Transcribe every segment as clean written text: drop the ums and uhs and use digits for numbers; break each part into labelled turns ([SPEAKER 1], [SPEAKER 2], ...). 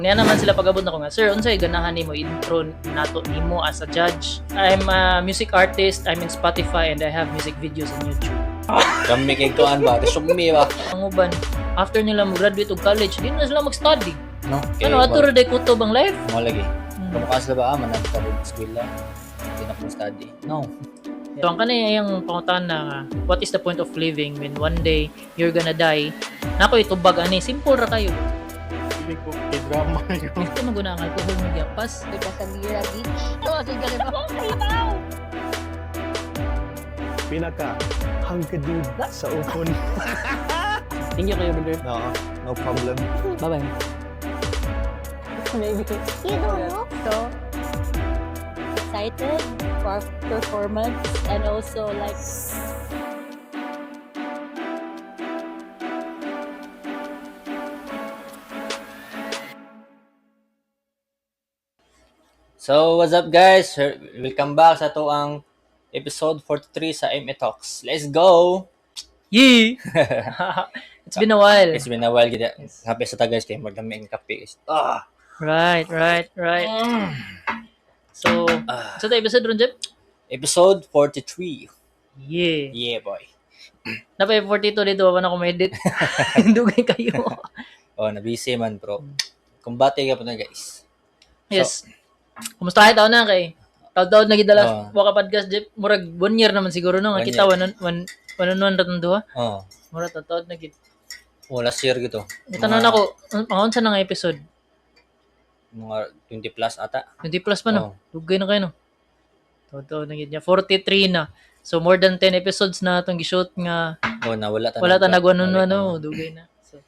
[SPEAKER 1] Niya naman sila pag-abot na ko nga, sir, unsay ganahan nimo intro nato nimo as a judge? I'm a music artist, I'm in Spotify, and I have music videos on YouTube.
[SPEAKER 2] Kami kay kuan ba? Sumi ba?
[SPEAKER 1] Ang uban, after nila mag-graduate og college, di na sila mag-study.
[SPEAKER 2] No?
[SPEAKER 1] Ano, ato ra day kutob ang life?
[SPEAKER 2] Mo lagi. Kamukas la ba manat ka sa school lang. Hindi na ko study. No.
[SPEAKER 1] So, ang kanina yung pangutan na what is the point of living when one day you're gonna die? Nako itubag ani, simple ra kayo.
[SPEAKER 3] Hindi ko drama yun.
[SPEAKER 1] Ito maguna ang alcohol mo giapas.
[SPEAKER 4] Di ba sa Mira Beach? Oo, sige na ba? Okay, wow!
[SPEAKER 3] Pinaka hangkadib sa upon.
[SPEAKER 1] Thank you kayo, brother.
[SPEAKER 3] No problem.
[SPEAKER 1] Bye-bye.
[SPEAKER 4] Maybe. You don't know? So, excited for our performance and also like
[SPEAKER 2] So, what's up guys? Welcome back sa ang episode 43 sa MA Talks. Let's go!
[SPEAKER 1] Yee! It's been a while.
[SPEAKER 2] It's been a while gid. Happy sa guys kay magdami ang kape.
[SPEAKER 1] Right. So, so the episode ron, Jeff?
[SPEAKER 2] Episode 43.
[SPEAKER 1] Yeah.
[SPEAKER 2] Yeah, boy.
[SPEAKER 1] Napay 42 dito, wala na ako ma-edit. Dugay kayo.
[SPEAKER 2] Oh, na-busy man, bro. Kumbate ka po na, guys.
[SPEAKER 1] Yes. Kumusta kayo taon na kay? Taon na gidala waka podcast, Jeff. Murag 1 year naman siguro no. Nga kita one ratong duha.
[SPEAKER 2] Oh.
[SPEAKER 1] Murag taon na gid.
[SPEAKER 2] Oh, last year gito.
[SPEAKER 1] Itanon ako, ang sa nang episode?
[SPEAKER 2] Mga 20 plus ata.
[SPEAKER 1] 20 plus pa no. Dugay na kayo no. Taon na gid niya. 43 na. So more than 10 episodes na atong gi-shoot nga
[SPEAKER 2] Oh, nawala ta.
[SPEAKER 1] wala ta nagwanon dugay na. So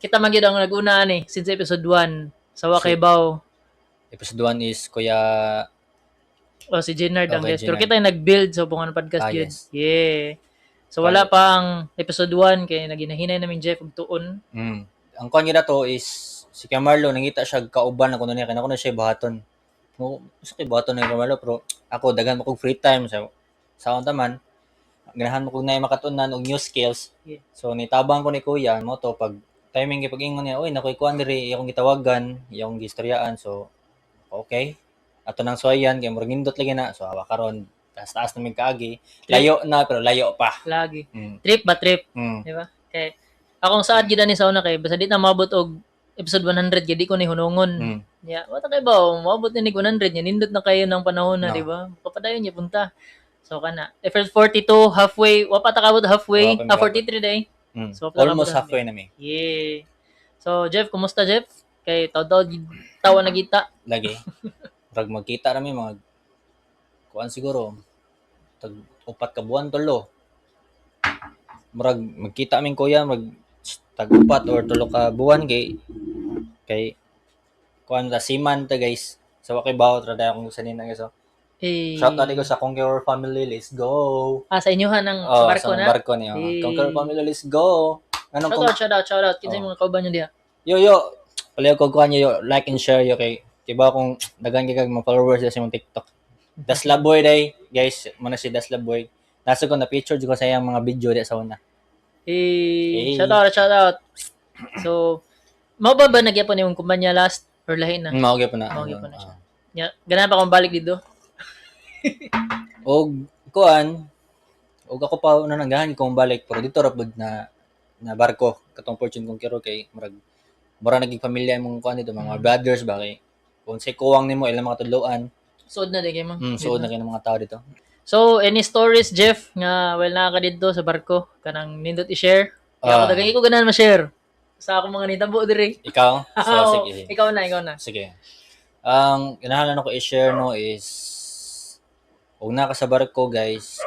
[SPEAKER 1] kita man gid ang nag-una ani since episode 1 sa Wakaybaw.
[SPEAKER 2] Episode 1 is Kuya
[SPEAKER 1] Si Jenard ang guest. Pero
[SPEAKER 2] Jenard.
[SPEAKER 1] kita yung nag-build sa Bungan Podcast yun.
[SPEAKER 2] Yes.
[SPEAKER 1] Yeah. So wala pa ang episode 1 kaya naginahinay namin Jeff og tuon.
[SPEAKER 2] Ang kuan gid to is si Kuya Marlo nangita siya kauban na kuno niya kana kuno siya bahaton. Mo sa kay bahaton na Kuya Marlo pero ako daghan mo kog free time sa unta man. Ganahan mo kog nay makatunan og new skills.
[SPEAKER 1] Yeah.
[SPEAKER 2] So nitabang ko ni Kuya mo to pag timing kay pag-ingon niya, oy nakoy kuan diri akong gitawagan, yung gistoryaan. So okay. Ato nang suwayan kay murag nindot lagi na. So awa karon taas na mig kaagi. Layo na pero layo pa.
[SPEAKER 1] Lagi.
[SPEAKER 2] Mm.
[SPEAKER 1] Trip ba trip,
[SPEAKER 2] Mm.
[SPEAKER 1] di ba? Kay akong saad gid ani sa una kay basta di na maabot og episode 100 gid di ko ni hunungon.
[SPEAKER 2] Mm.
[SPEAKER 1] Yeah, wala kay ba maabot ni 100 nya nindot na kayo ng panahon na,
[SPEAKER 2] No.
[SPEAKER 1] di ba? Papadayon niya punta. So kana. Episode 42 halfway, wa pa ta kabot halfway.
[SPEAKER 2] Wa pa
[SPEAKER 1] 43 day.
[SPEAKER 2] Mm.
[SPEAKER 1] So,
[SPEAKER 2] Almost halfway na mi.
[SPEAKER 1] Yeah. So Jeff, kumusta Jeff? Kay taw-taw tawa na kita.
[SPEAKER 2] Lagi. Pag magkita rami mga kuan siguro tag 4 ka buwan tulo. Murag magkita aming kuya mag tag 4 or 3 ka buwan kay kuan ta siman ta guys. Sa Wakaybaw tra dayon kung sanin na guys.
[SPEAKER 1] Eh,
[SPEAKER 2] Shout out ko sa Conqueror family, let's go.
[SPEAKER 1] sa inyuhan ng
[SPEAKER 2] Oh,
[SPEAKER 1] barko
[SPEAKER 2] sa
[SPEAKER 1] na.
[SPEAKER 2] barko niyo.
[SPEAKER 1] Eh.
[SPEAKER 2] Conqueror family, let's go. Anong kung
[SPEAKER 1] Shout out. Kinsa yung mga kauban nyo diha?
[SPEAKER 2] yo palayo ko kuan yo like and share yo kay diba kung daghan kay kag mga followers sa imong TikTok. Dasla boy day, guys, muna si Dasla boy. Nasa ko na picture ko sa iyang mga video di sa una.
[SPEAKER 1] Eh, shout out. So, mao ba nagyapon yung kumpanya last or lahi na?
[SPEAKER 2] Mao gyud na.
[SPEAKER 1] Mao gyud na siya. Ya, ganahan pa akong balik dito.
[SPEAKER 2] Og kuan og ako pa una nanggahan kong balik pero dito ra pud na barko katong Fortune Conqueror kay mura naging pamilya imong kuan dito mga brothers ba kay kung say kuwang nimo ilang mga tudloan.
[SPEAKER 1] Suod na di kay mo.
[SPEAKER 2] So na kay mga tao dito.
[SPEAKER 1] So, any stories Jeff nga naka dito sa barko kanang nindot i-share? Kaya ako daghan ko ganahan ma-share. Sa akong mga nitabo diri.
[SPEAKER 2] Ikaw? So
[SPEAKER 1] Oo,
[SPEAKER 2] sige.
[SPEAKER 1] Ikaw na.
[SPEAKER 2] Sige. Ang ganahan ko i-share no is kung naka sa barko guys,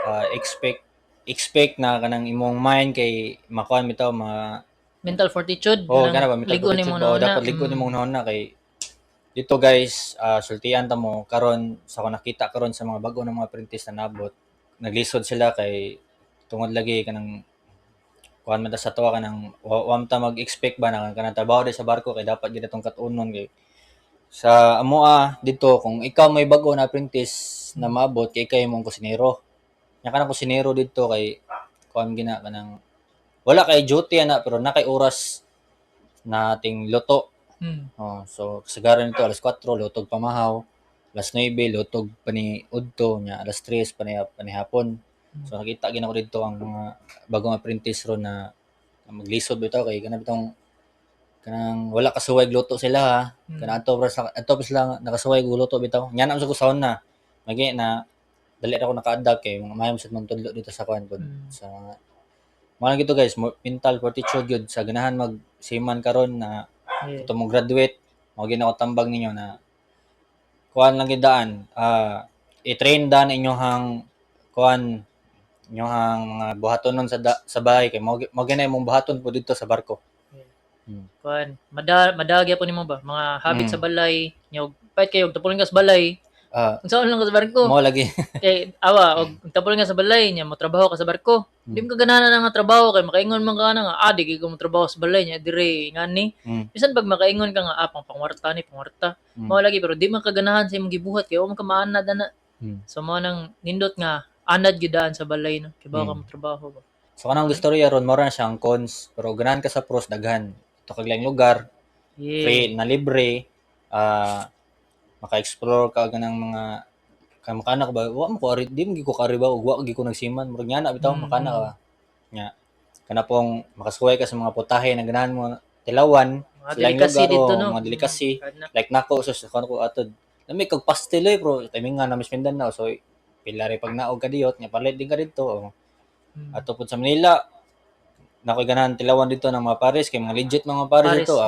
[SPEAKER 2] expect na kanang imong mind kay makuan bitaw mga
[SPEAKER 1] Mental fortitude.
[SPEAKER 2] kana ba
[SPEAKER 1] Ligo ni mo
[SPEAKER 2] dapat ligo nimo na kay dito guys, sultian ta mo karon sa ko nakita karon sa mga bago ng mga apprentice na nabot. Naglisod sila kay tungod lagi kanang kuan man ta sa tuwa kanang wa ta mag-expect ba na kanang trabaho di sa barko kay dapat gid atong katunon kay sa amoa dito kung ikaw may bago na apprentice na maabot kay kay mong kusinero. Nya kanang kusinero dito kay kuan gina kanang wala kay duty ana pero na kay oras nating luto
[SPEAKER 1] Hmm.
[SPEAKER 2] Oh, so kasagaran nito alas 4 lutog pamahaw, alas 9 lutog paniudto nya alas 3 panihapon. So nakita gid ako didto ang mga bagong apprentice ron na maglisod bitaw kay kana bitong kanang wala kasuway luto sila ha. Kana ato pa sila nakasuway luto bitaw. Nya na sa kusahon na. Magi na dali ra ako naka-adapt kay mga mayam sa mong tudlo dito sa kuan pod sa mga gito guys, mental fortitude gyud sa ganahan magsiman karon na
[SPEAKER 1] Yeah.
[SPEAKER 2] ito mo graduate, mao gid ako tambag ninyo na kuan lang gid daan, i-train daan inyong kuan inyong mga buhatonon sa bahay kay mao gyud na imong buhaton po dito sa barko.
[SPEAKER 1] Kuan, madagya po nimo ba mga habit
[SPEAKER 2] Mm.
[SPEAKER 1] sa balay, nyog pait kayo tapulin ka sa balay.
[SPEAKER 2] Ah,
[SPEAKER 1] Unsaon lang ka sa barko?
[SPEAKER 2] mao lagi.
[SPEAKER 1] Kay awa og tapulin ka sa balay nya mo trabaho ka sa barko. Di mo ka ganahan na nga trabaho kay makaingon man ka na nga di kay ko mo trabaho sa balay nya dire ngani.
[SPEAKER 2] Mm.
[SPEAKER 1] Bisan pag makaingon ka nga pangwarta ni pangwarta. Mao lagi pero di man ka ganahan sa imong gibuhat kay wa man ka maanad ana.
[SPEAKER 2] Mm.
[SPEAKER 1] So mao nang nindot nga anad gyud daan sa balay no. Kay bawa ka mo trabaho ba.
[SPEAKER 2] So kanang istorya ron mao ra na siyang cons, pero ganahan ka sa pros daghan. Ito kag laing lugar,
[SPEAKER 1] Yeah.
[SPEAKER 2] free na libre, maka-explore ka ganang mga makana ka ba wa mo ko ari di mo gi ko kari ba ug wa gi ko nagsiman murag nya na bitaw makana ka ba nya kana pong makasuway ka sa mga putahe na ganahan mo tilawan
[SPEAKER 1] Mga
[SPEAKER 2] sa laing
[SPEAKER 1] delikasi
[SPEAKER 2] lugar
[SPEAKER 1] dito
[SPEAKER 2] o
[SPEAKER 1] no.
[SPEAKER 2] mga delikasi
[SPEAKER 1] Kana.
[SPEAKER 2] like nako so sa ko atod lami kag pastel bro timingan na Miss Mindanao so pila ri pag naog ka diyot nya palit din ka dito ato pud sa Manila nakoy ganahan tilawan dito ng mga pares kay mga legit mga pares
[SPEAKER 1] Pares,
[SPEAKER 2] dito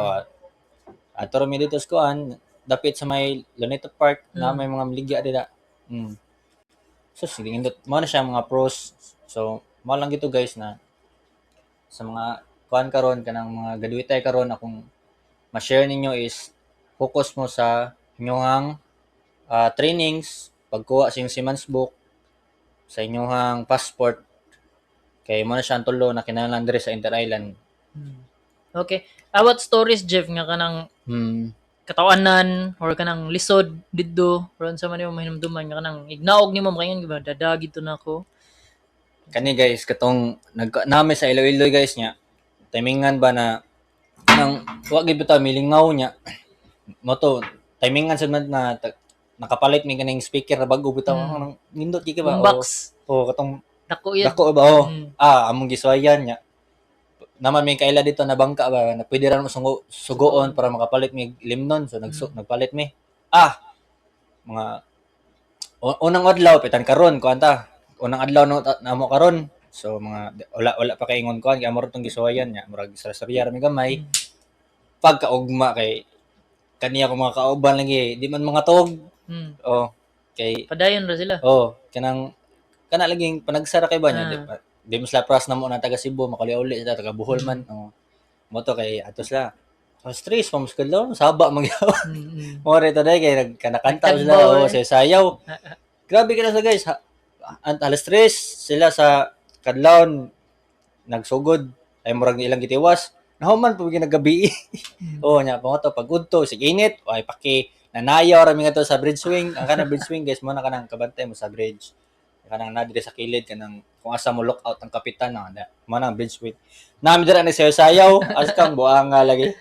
[SPEAKER 2] ato ra mi dito sa kuan dapit sa may Luneta Park na may mga miligya dira. So sige indot mo na siya mga pros. So mao lang gito guys na sa mga kuan karon kanang mga graduate karon akong ma-share ninyo is focus mo sa inyong trainings, pagkuha sa inyong Seaman's book, sa inyong passport kay mo na siya ang tulo na kinahanglan diri sa Inter-Island.
[SPEAKER 1] Okay. Awat stories Jeff nga kanang katawanan or kanang lisod didto or unsa man imong mahinumduman nga kanang ignaog nimo makaingon gyud ba dadagi to nako.
[SPEAKER 2] Kani guys katong nami sa Iloilo guys nya timingan ba na nang wa gid bitaw milingaw nya mo to timingan sad man na nakapalit mi kaning speaker na bago bitaw nang nindot gyud ba
[SPEAKER 1] Boombox.
[SPEAKER 2] katong
[SPEAKER 1] Dako yan.
[SPEAKER 2] dako ba among giswayan nya naman may kaila dito na bangka ba na pwede ra mo sugoon para makapalit mi limnon so nagpalit mi mga unang adlaw pitan karon kuanta unang adlaw namo karon so mga wala pa kay ingon kuan kay amo tong giswayan nya murag sarya ra mi gamay pagkaugma kay kaniya ko mga kauban lagi di man mga tog kay
[SPEAKER 1] Padayon ra sila.
[SPEAKER 2] kanang kana laging panagsara kay ba nya di mo sila pras namo na taga Cebu makali-uli sila taga Bohol man mo to kay ato sila stress pa muskad daw saba magyaw mo rito dai kay kanakanta sila sayaw grabe ka na sa guys alas stress sila sa kadlawon nagsugod ay murag ilang gitiwas nahuman po ginagabi nya pa to pag udto sig init ay paki nanayaw ra mi nga to sa bridge swing ang kanang bridge swing guys mo na kanang kabantay mo sa bridge kanang na dire sa kilid kanang kung asa mo look out ang kapitan na manang bridge swing nami dira ni sayaw as kang buanga lagi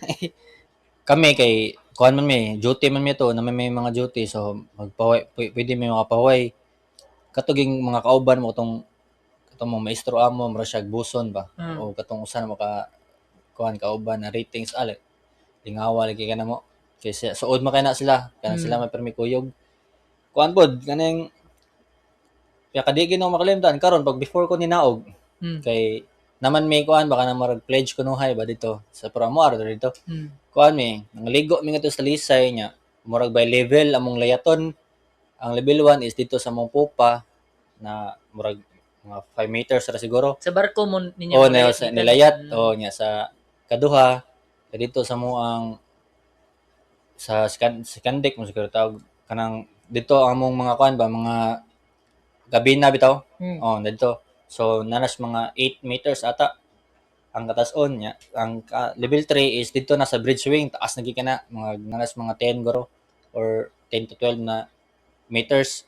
[SPEAKER 2] kami kay kuan man mi duty man mi to na may mga duty so magpaway pwede may mga paway katuging mga kauban mo katong mga maestro amo mura siya buson ba o katong usa na maka kuan kauban na ratings lingawa lagi kana mo kaysa suod man na sila kana sila may permi kuyog kuan pod kaning kaya kadigi na makalimtan karon pag before ko ninaog kay naman may kuan baka na marag pledge kunuhay ba dito sa Pramuar dito kuan mi nangaligo mi ngadto sa Lisay nya murag by level among layaton ang level 1 is dito sa mong pupa na murag mga 5 meters ra siguro
[SPEAKER 1] sa barko mo ninyo
[SPEAKER 2] na sa nilayat nya sa kaduha dito sa mo ang sa Scandic mo siguro tawag kanang dito among mga kuan ba mga gabina bitaw dito so nanas mga 8 meters ata ang katas-on nya ang level 3 is dito na sa bridge wing taas na gikana mga nanas mga 10 guro or 10 to 12 na meters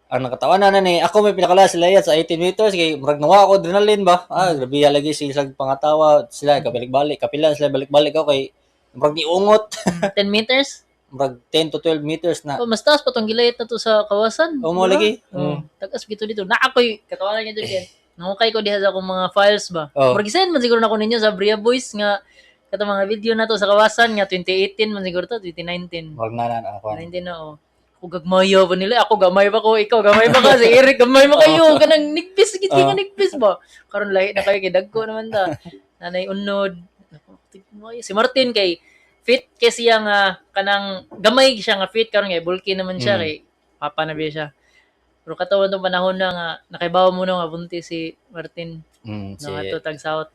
[SPEAKER 2] ang nakatawanan na ni ako may pinakala sila yan sa 18 meters kay murag nawa ako adrenaline ba grabe lagi sila pangatawa sila kabalik-balik kapila sila balik-balik ako kay Murag niungot.
[SPEAKER 1] 10 meters.
[SPEAKER 2] Murag 10 to 12 meters na.
[SPEAKER 1] Oh, mas taas pa tong gilayat na to sa kawasan.
[SPEAKER 2] O mo
[SPEAKER 1] Diba?
[SPEAKER 2] lagi.
[SPEAKER 1] Oh, tagas gito dito. Na ako'y katawanan niya dyan. Nangukay ko diha sa akong mga files ba.
[SPEAKER 2] Oh.
[SPEAKER 1] Murag isend man siguro na ko ninyo sa Bria Boys nga katong mga video na to sa kawasan nga 2018 man siguro to, 2019.
[SPEAKER 2] Murag na ako.
[SPEAKER 1] 19 na oh. Ako gagmayo pa nila. Ako gamay pa ko. Ikaw gamay pa ka. Si Eric gamay pa kayo. Kanang nigpis. Git ka nigpis ba? Karon lahi na kayo. Kay dagko naman ta. Nanay unod. Si Martin kay fit kay siya nga kanang gamay siya nga fit karon kay bulky naman siya kay papa na biya siya. Pero katawan tong panahon na nga nakaibaw mo na nga bunti si Martin.
[SPEAKER 2] Si
[SPEAKER 1] No ato tag south.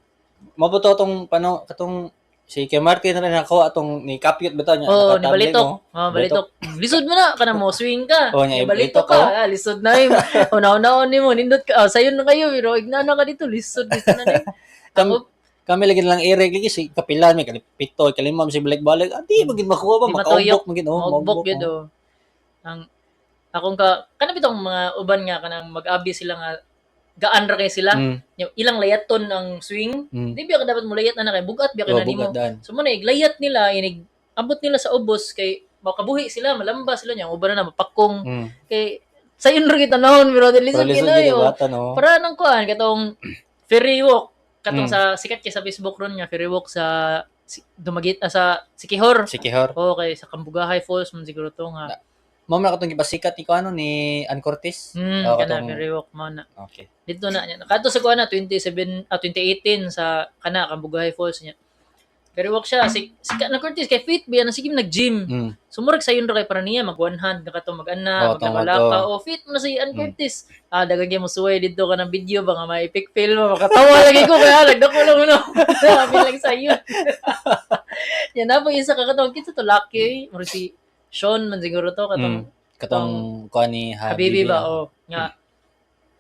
[SPEAKER 2] mabuto tong katong si Kuya Martin na rin ako atong ni kapyot ba niya?
[SPEAKER 1] Oh, ni
[SPEAKER 2] nakatabling,
[SPEAKER 1] balitok.
[SPEAKER 2] oh.
[SPEAKER 1] Oh, balitok. Lisod mo na kanang mo swing ka.
[SPEAKER 2] Oh,
[SPEAKER 1] Ni
[SPEAKER 2] nya,
[SPEAKER 1] balitok
[SPEAKER 2] balitok,
[SPEAKER 1] ka.
[SPEAKER 2] oh.
[SPEAKER 1] Lisod na yun. Unaw-unaw ni mo nindot ka. Sayon na kayo pero ignana ka dito lisod na ni. Ako
[SPEAKER 2] Kami lagi lang Eric lagi si kapilan may kalipito kalimam si balik-balik. Adi magin makuha ba
[SPEAKER 1] Di matuyok.
[SPEAKER 2] makaubok magin oh.
[SPEAKER 1] Magbok yun oh. Ang akong kanang bitong mga uban nga kanang mag-abi sila nga gaan ra kay sila. Yung ilang layaton ang swing. Di biya ka dapat mo layat na kay bugat biya ka na nimo. So mo na iglayat nila inig ambot nila sa ubos kay makabuhi sila malamba sila nya uban na mapakong kay sayon ra kita nahon pero dili sa kinayo. Para nang kuan katong ferry walk katong sa sikat kay sa Facebook ron nga ferry walk sa dumagit sa Sikihor. Okay, sa Kambugahay Falls man siguro to nga.
[SPEAKER 2] Mao na katong gipasikat ni kuano ni Ann Curtis.
[SPEAKER 1] Kana ferry walk man na.
[SPEAKER 2] Okay.
[SPEAKER 1] Dito na nya. Kadto sa kuana 2018 sa kana Kambugahay Falls nya. Ferry walk siya si na Curtis kay fit biya na sige nag-gym. Sumurag sayon ra kay para niya mag-one hand kato mag-ana, magbalaka o fit mo na si Ann Curtis. Dagan gyud mo suway dito ka ng video ba nga may epic fail mo makatawa lagi ko kaya nagdako lang no. Sabi lang sayo. Yan na po isa ka katong kita to lucky mo si Sean man siguro to
[SPEAKER 2] katong kuan ni
[SPEAKER 1] Habibi ba o nga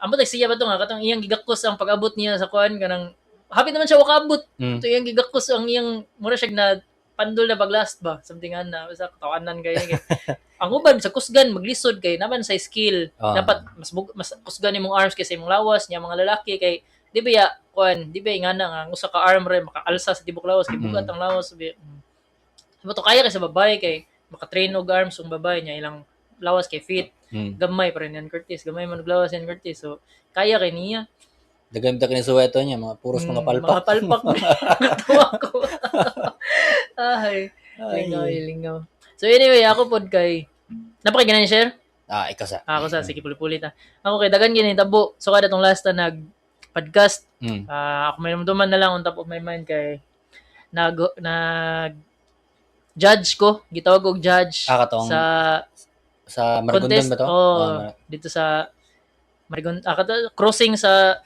[SPEAKER 1] ambot siya ba to nga katong iyang gigakos ang pag-abot niya sa kuan kanang hapit naman siya wakaabot. Ito iyang gigakos ang iyang mura siya na pandol na paglast ba something na sa katawanan kay ang uban sa kusgan maglisod kay naman sa skill dapat mas kusgan imong arms kaysa imong lawas niya mga lalaki kay di ba ya kuan di ba ingana nga ang usa ka arm ray makaalsa sa tibok lawas kay bugat ang lawas sabi to kaya kay sa babae kay maka-train og arms ang babae niya ilang lawas kay fit gamay pa rin yan Curtis gamay man og lawas yan Curtis so kaya kay niya
[SPEAKER 2] dagan ta kini suweto niya mga puros mga palpak.
[SPEAKER 1] Mga palpak. Katawa ko. Ay, lingaw. So anyway, ako pod kay napakinggan ni share.
[SPEAKER 2] Ikaw sa.
[SPEAKER 1] Ako sa sige puli-puli ta. Ako kay dagan gini tabo. So kada tong last na nag podcast. Ako may namduman na lang on top of my mind kay nag judge ko, gitawag og judge
[SPEAKER 2] katong sa Maragondon
[SPEAKER 1] contest,
[SPEAKER 2] ba to?
[SPEAKER 1] Dito sa Maragondon, crossing sa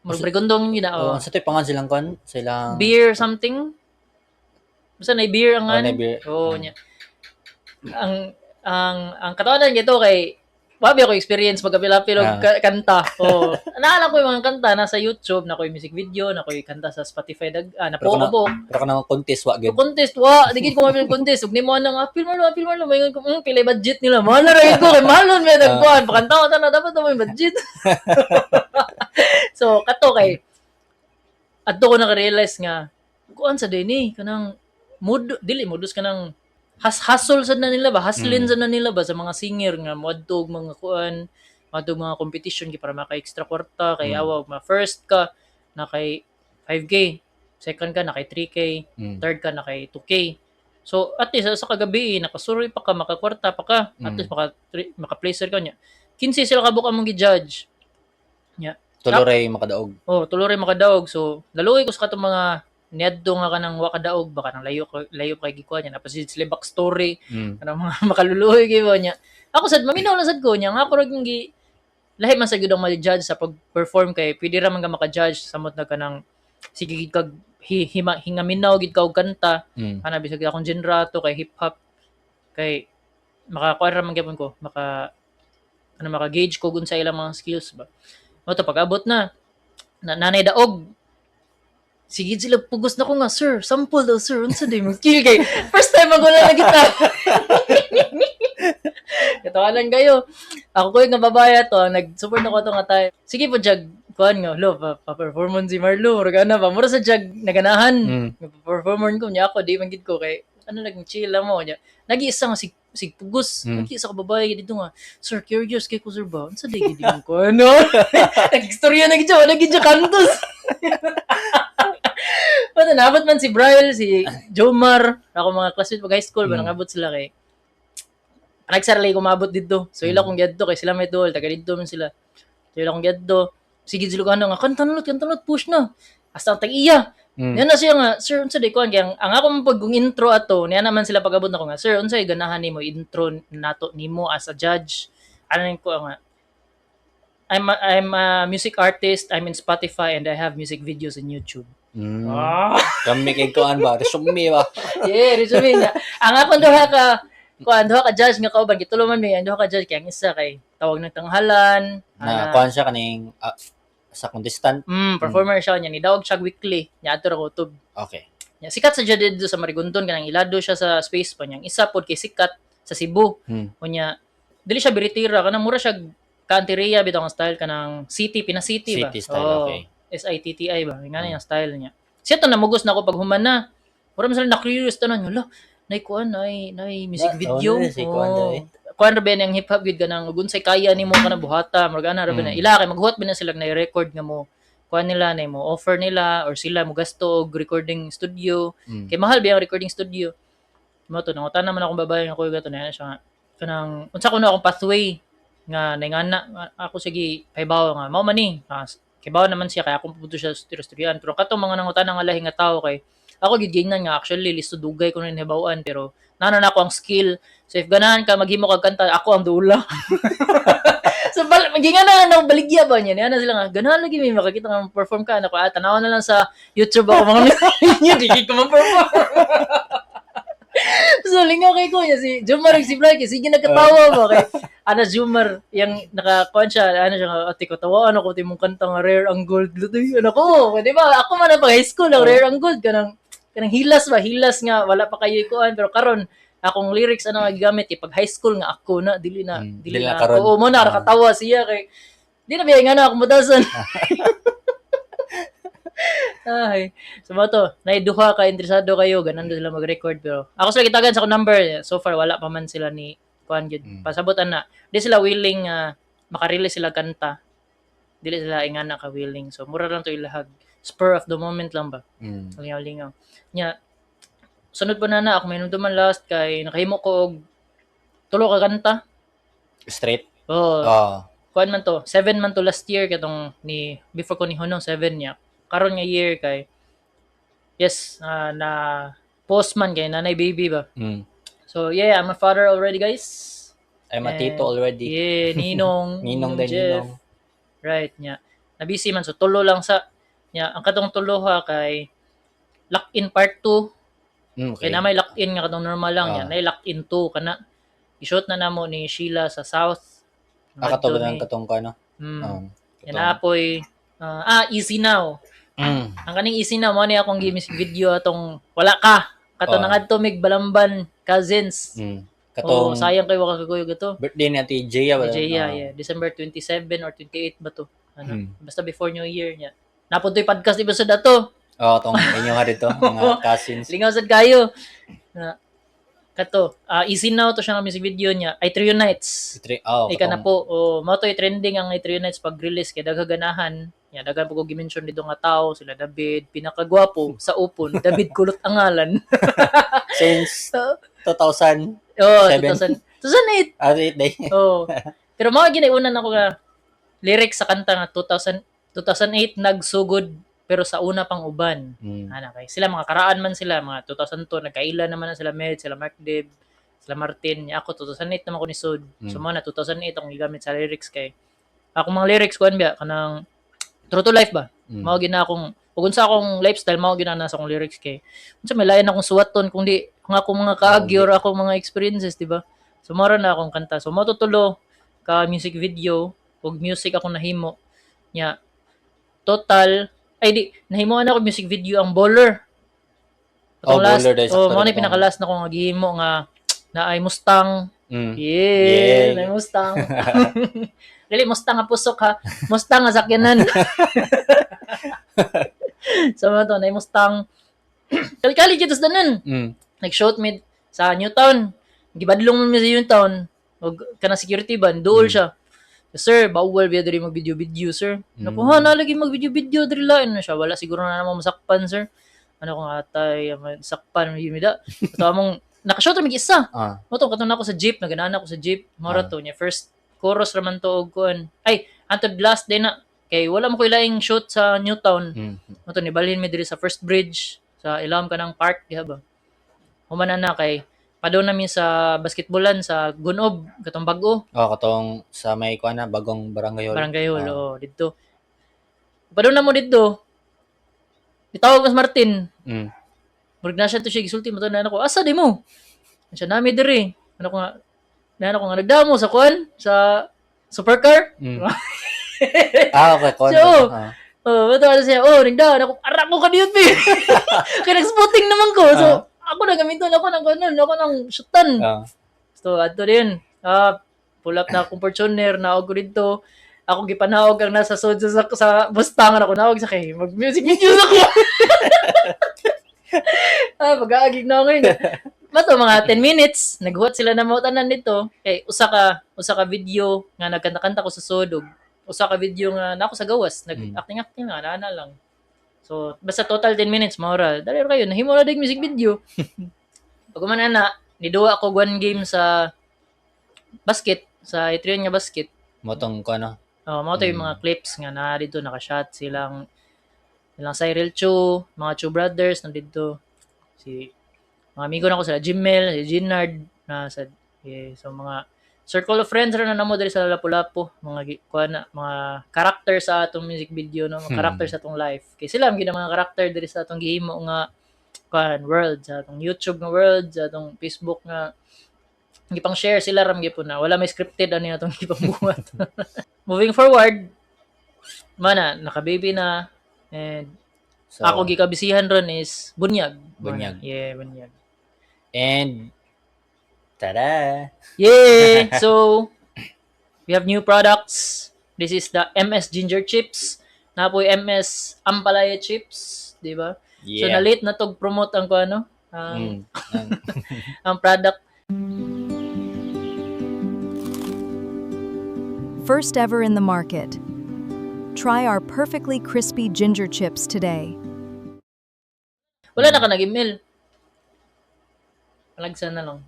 [SPEAKER 1] Maragondon yun na.
[SPEAKER 2] Sa to'y pangan silang kon? Silang
[SPEAKER 1] Beer something? Basta na beer ang
[SPEAKER 2] beer.
[SPEAKER 1] niya. Ang katawanan gito kay wabi ako experience magkapilapil og kanta. Naalala ko yung mga kanta nasa YouTube, na ko yung music video, na ko yung kanta sa Spotify na po.
[SPEAKER 2] Pero ka nang contest wa gyud.
[SPEAKER 1] Contest digid ko mapil contest ug nimo nang apil man may pilay budget nila. Mahal na rin ko kay malon may nagkuan pakanta ta na dapat mo yung budget. So kato kay adto ko naka-realize nga kuan sa dini kanang modus kanang hustle sad na nila ba hustlin sad na nila ba sa mga singer nga moadtog mga kuan moadtog mga competition kay para maka extra kwarta kay awa ma first ka na kay 5k second ka na kay 3k third ka na kay 2k so at least sa kagabi nakasuroy pa ka makakwarta pa ka at least maka placer ka nya 15 sila kabuk among gi-judge nya
[SPEAKER 2] Tuloray makadaog.
[SPEAKER 1] Tuloray makadaog. So, laluoy ko sa katong mga niadto nga kanang wa kadaog baka nang layo kay gikuan niya napasid sila backstory kanang mga makaluluoy kay niya. Ako sad maminaw lang sad ko niya nga ako gi lahi man sa gyud ang ma-judge sa pag-perform kay pwede ra man ka maka-judge samot na kanang sige gid kag hingaminaw gid ka og kanta. Ana bisag akong genre to kay hip hop kay makakuha ra man gyapon ko maka-gauge ko gun sa ilang mga skills ba. Moto pag-abot na nanay daog sige sila pugos na ko nga sir sample daw sir unsa day mo skill kay first time ako na gitara katawanan kayo ako ko nga babae to ang nag-support ako to nga tayo sige po jag kuan nga, lo, pa-performance si Marlo, ragana ba, mura sa jag naganahan.
[SPEAKER 2] Mm.
[SPEAKER 1] Pa-performance ko niya ako, di man gid ko kay ano chill lang mo niya. Nag-iisa nga si Pugos, nag-iisa ka babae dito nga. Sir, curious kay ko sir ba? Unsa day gid mo ko ano? Nag-istorya na gid siya kantos. Pata nabot man si Brian, si Jomar, ako mga classmate pag high school ba nangabot sila kay nagsarlay ko mabot dito. So ila kong gadto kay sila may dual, taga dito man sila. So ila kong gadto. Sige Ilocano nga kanta nalot push na. Hasta ang tag-iya. Yan na siya nga, sir, unsa day kuan kay ang ako man pag kung intro ato, niya naman sila pagabot na ko nga, sir, unsa ganahan nimo intro nato nimo as a judge? Ano ko nga? I'm a music artist. I'm in Spotify and I have music videos in YouTube.
[SPEAKER 2] Kami kay kuan ba? Resume ba?
[SPEAKER 1] Yeah, resume nga. Ang akong duha ka judge nga kauban gitulo man may duha ka judge kay ang isa kay tawag ng tanghalan
[SPEAKER 2] Na kuan siya kaning sa contestant.
[SPEAKER 1] performer siya niya ni dawag siya weekly nya ato ra ko tub.
[SPEAKER 2] Okay.
[SPEAKER 1] Nya sikat sa judge sa Marigondon kanang ilado siya sa space pa niya. Isa pod kay sikat sa Cebu. Unya dili siya biritira kanang mura siya Canteria bitaw ang style kanang city City ba.
[SPEAKER 2] City style, okay.
[SPEAKER 1] SITTI ba ngani ang style niya. Siya to namugos na ako pag human na. Mura man sila na curious tanan wala. Nay kuan nay music video. Kuan ra ba ang hip hop gid kanang ug unsay kaya nimo kana buhata, murag ana ra ba na ila kay maghuwat ba na sila na record nga mo. Kuan nila na mo offer nila or sila mo gasto og recording studio. Kay mahal ba ang recording studio. Mo to nangutan naman akong babae nga ko gato na siya nga kanang unsa ko na akong pathway nga ningana ako sige paybaw nga mao man ni. Kibaw naman siya kaya akong pupunto siya sa studio-studioan pero katong mga nangutan nga lahi nga tao kay ako gid gingnan nga actually listo dugay ko na nahibawaan pero nanon ako ang skill. So if ganahan ka maghimo kag kanta, ako ang dula. So magingana na baligya ba niya? Ana sila nga ganahan lagi may makakita nga perform ka ako tanaw na lang sa YouTube ako mga niya di ko man-perform. So lingaw kay ko niya si Jomar si Blake sige nagkatawa ba kay ana Jomar yang naka-kuan siya ano siya ate ko tawa ano ko timong kanta nga Rare ang Gold lutoy ano ko di ba ako man pa high school ang Rare ang Gold kanang hilas nga wala pa kayo kuan pero karon akong lyrics ano gigamit pag high school nga ako na dili na
[SPEAKER 2] karon.
[SPEAKER 1] oo mo na nakatawa siya kay di na biya nga na ako mudasan. Ay, so mo to, naiduha ka interesado kayo, ganan sila mag-record pero ako sila gitagan sa akong number. So far wala pa man sila ni kuan gid. Pasabutan na. Di sila willing makarelease sila kanta. Dili sila ingana ka willing. So mura lang to ilahag. Spur of the moment lang ba. Lingaw-lingaw. Nya sunod pa na ako may nunduman last kay nakahimo ko og tulo ka kanta.
[SPEAKER 2] Straight.
[SPEAKER 1] Kuan man to, 7 man to last year katong ni before ko ni Honong 7 niya. Karon nga year kay yes na post man kay nanay baby ba. So yeah, I'm a father already guys.
[SPEAKER 2] I'm a tito already.
[SPEAKER 1] Yeah, Ninong
[SPEAKER 2] Ninong din
[SPEAKER 1] Jeff.
[SPEAKER 2] Ninong.
[SPEAKER 1] Right nya. Nabisi man so tulo lang sa nya ang katong tulo ha kay lock in part 2.
[SPEAKER 2] Okay.
[SPEAKER 1] Kay na may lock in nga katong normal lang nya. Nay lock in 2 kana. I-shoot na namo ni Sheila sa South.
[SPEAKER 2] Katong ng katong kano.
[SPEAKER 1] Yan apoy Easy Now. Ang kaning Easy Now mo ni akong music video atong wala ka. Kato nangadto mig Balamban Cousins.
[SPEAKER 2] Katong
[SPEAKER 1] sayang kay waka kagoy gato.
[SPEAKER 2] birthday ni Ate Jaya ba?
[SPEAKER 1] Yeah. December 27 or 28 ba to? Ano? Basta before New Year niya. Napuntoy podcast di ba sa dato?
[SPEAKER 2] Tong inyo nga dito, mga cousins.
[SPEAKER 1] Lingaw sad kayo. Kato, Easy Now to siya nga music video niya. Ay Trio Nights. Ika na po. Mao to trending ang Trio Nights pag release kay daghaganahan. Ya dagan po ko gi-mention dito nga tao sila David, pinakagwapo sa Upon, David Kulot ang ngalan.
[SPEAKER 2] Since 2000.
[SPEAKER 1] 2008.
[SPEAKER 2] 8 day.
[SPEAKER 1] Pero mga ginaiunan ako nga lyrics sa kanta nga 2008 nagsugod pero sa una pang uban. Ana kay sila mga karaan man sila mga 2002 nagkaila naman na sila Med, sila Mark Deb, sila Martin. Ako 2008 naman ko ni Sud. So mga 2008 akong gigamit sa lyrics kay ako mga lyrics kuan biya kanang true to life ba? Mao gina akong ug unsa akong lifestyle mao gina na sa akong lyrics kay unsa may lain akong suwaton kung di kung ako mga kaagi or ako mga experiences, di ba? So mara na akong kanta. So mao tulo ka music video ug music akong nahimo nya total ay di nahimo na ako music video ang Baller.
[SPEAKER 2] Baller dahil sa
[SPEAKER 1] mo na pinakalas na ko nga gihimo nga na ay Mustang Yeah,
[SPEAKER 2] Yeah.
[SPEAKER 1] may Mustang. Dili Mustang nga pusok ha. Mustang nga sakyanan. So mo to, na Mustang. Kali-kali kita sa tanan. Nag-shoot mid sa Newtown. Gibadlong mo sa Newtown. Og kana security ban, duol siya. Sir, bawal biya diri mag-video-video, sir. Nakuha na lagi mag-video-video diri lain na siya. Wala siguro na namang masakpan, sir. Ano kung atay, masakpan yun mida. Ito among nakashoot ra isa. Mo to katon ako sa jeep, naganana ako sa jeep. Mora to niya first chorus raman to og kuan. Ay, antod last day na kay wala mo ko ilaing shoot sa Newtown. Mo to ni balhin mi diri sa First Bridge sa Ilawom kanang park diha ba. Humana na kay padon nami sa basketballan sa Gunob katong bag-o.
[SPEAKER 2] Katong sa may kuan na bagong barangay hall.
[SPEAKER 1] Barangay Hall, dito. Padon na mo dito. Itawag mas Martin. Murag na siya to siya gisulti mo to na ako. Asa di mo? Siya nami diri. Ano ko nga nagdamo sa kuan sa supercar.
[SPEAKER 2] Okay, kuan.
[SPEAKER 1] So, bato siya. Nagdaan ako. Arak ko kaniyot eh. Kaya nag-spotting naman ko. So, ako na gamiton ako ng ganun. Ako ng shootan. So, ato din. Pull up na akong Fortuner. Naog ko dito. Ako gipanawag ang nasa sodso sa Mustang. Ako nawag sa kay. Mag-music videos ako. Pag-aagig na ako ngayon. Mato, mga 10 minutes. Naghuwat sila na mautanan nito. Kay, usa ka video nga nagkanta-kanta ko sa sodog. Usa ka video nga na ako sa gawas. Nag-acting-acting nga. Naana lang. So, basta total 10 minutes, maura. Dali kayo, nahimo na din music video. Pag umana na, niduwa ako one game sa basket, sa Etrian nga basket.
[SPEAKER 2] Motong ko ano?
[SPEAKER 1] Mga yung mga clips nga na dito, nakashot silang Cyril Chu, mga Chu brothers, nandito. Mga amigo na ko sila, Jimmel, si Ginard, so mga circle of friends rin na namo dali sa Lapu-Lapu, mga character sa atong music video, no? Mga character sa atong life. Kay sila ang mga character dali sa atong gihimo nga world, sa atong YouTube nga world, sa atong Facebook nga gipang share sila ram gyapon na wala may scripted ani atong gipangbuhat. Moving forward, naka-baby na and
[SPEAKER 2] So,
[SPEAKER 1] ako gikabisihan ron is bunyag.
[SPEAKER 2] Bunyag.
[SPEAKER 1] Yeah, bunyag.
[SPEAKER 2] And tada!
[SPEAKER 1] Yay! So, we have new products. This is the MS Ginger Chips. Napoy MS Ampalaya Chips, di ba? So,
[SPEAKER 2] Yeah.
[SPEAKER 1] na-late na to promote ang ang product.
[SPEAKER 5] First ever in the market. Try our perfectly crispy ginger chips today.
[SPEAKER 1] Wala na ka nag-email. Palagsan na lang.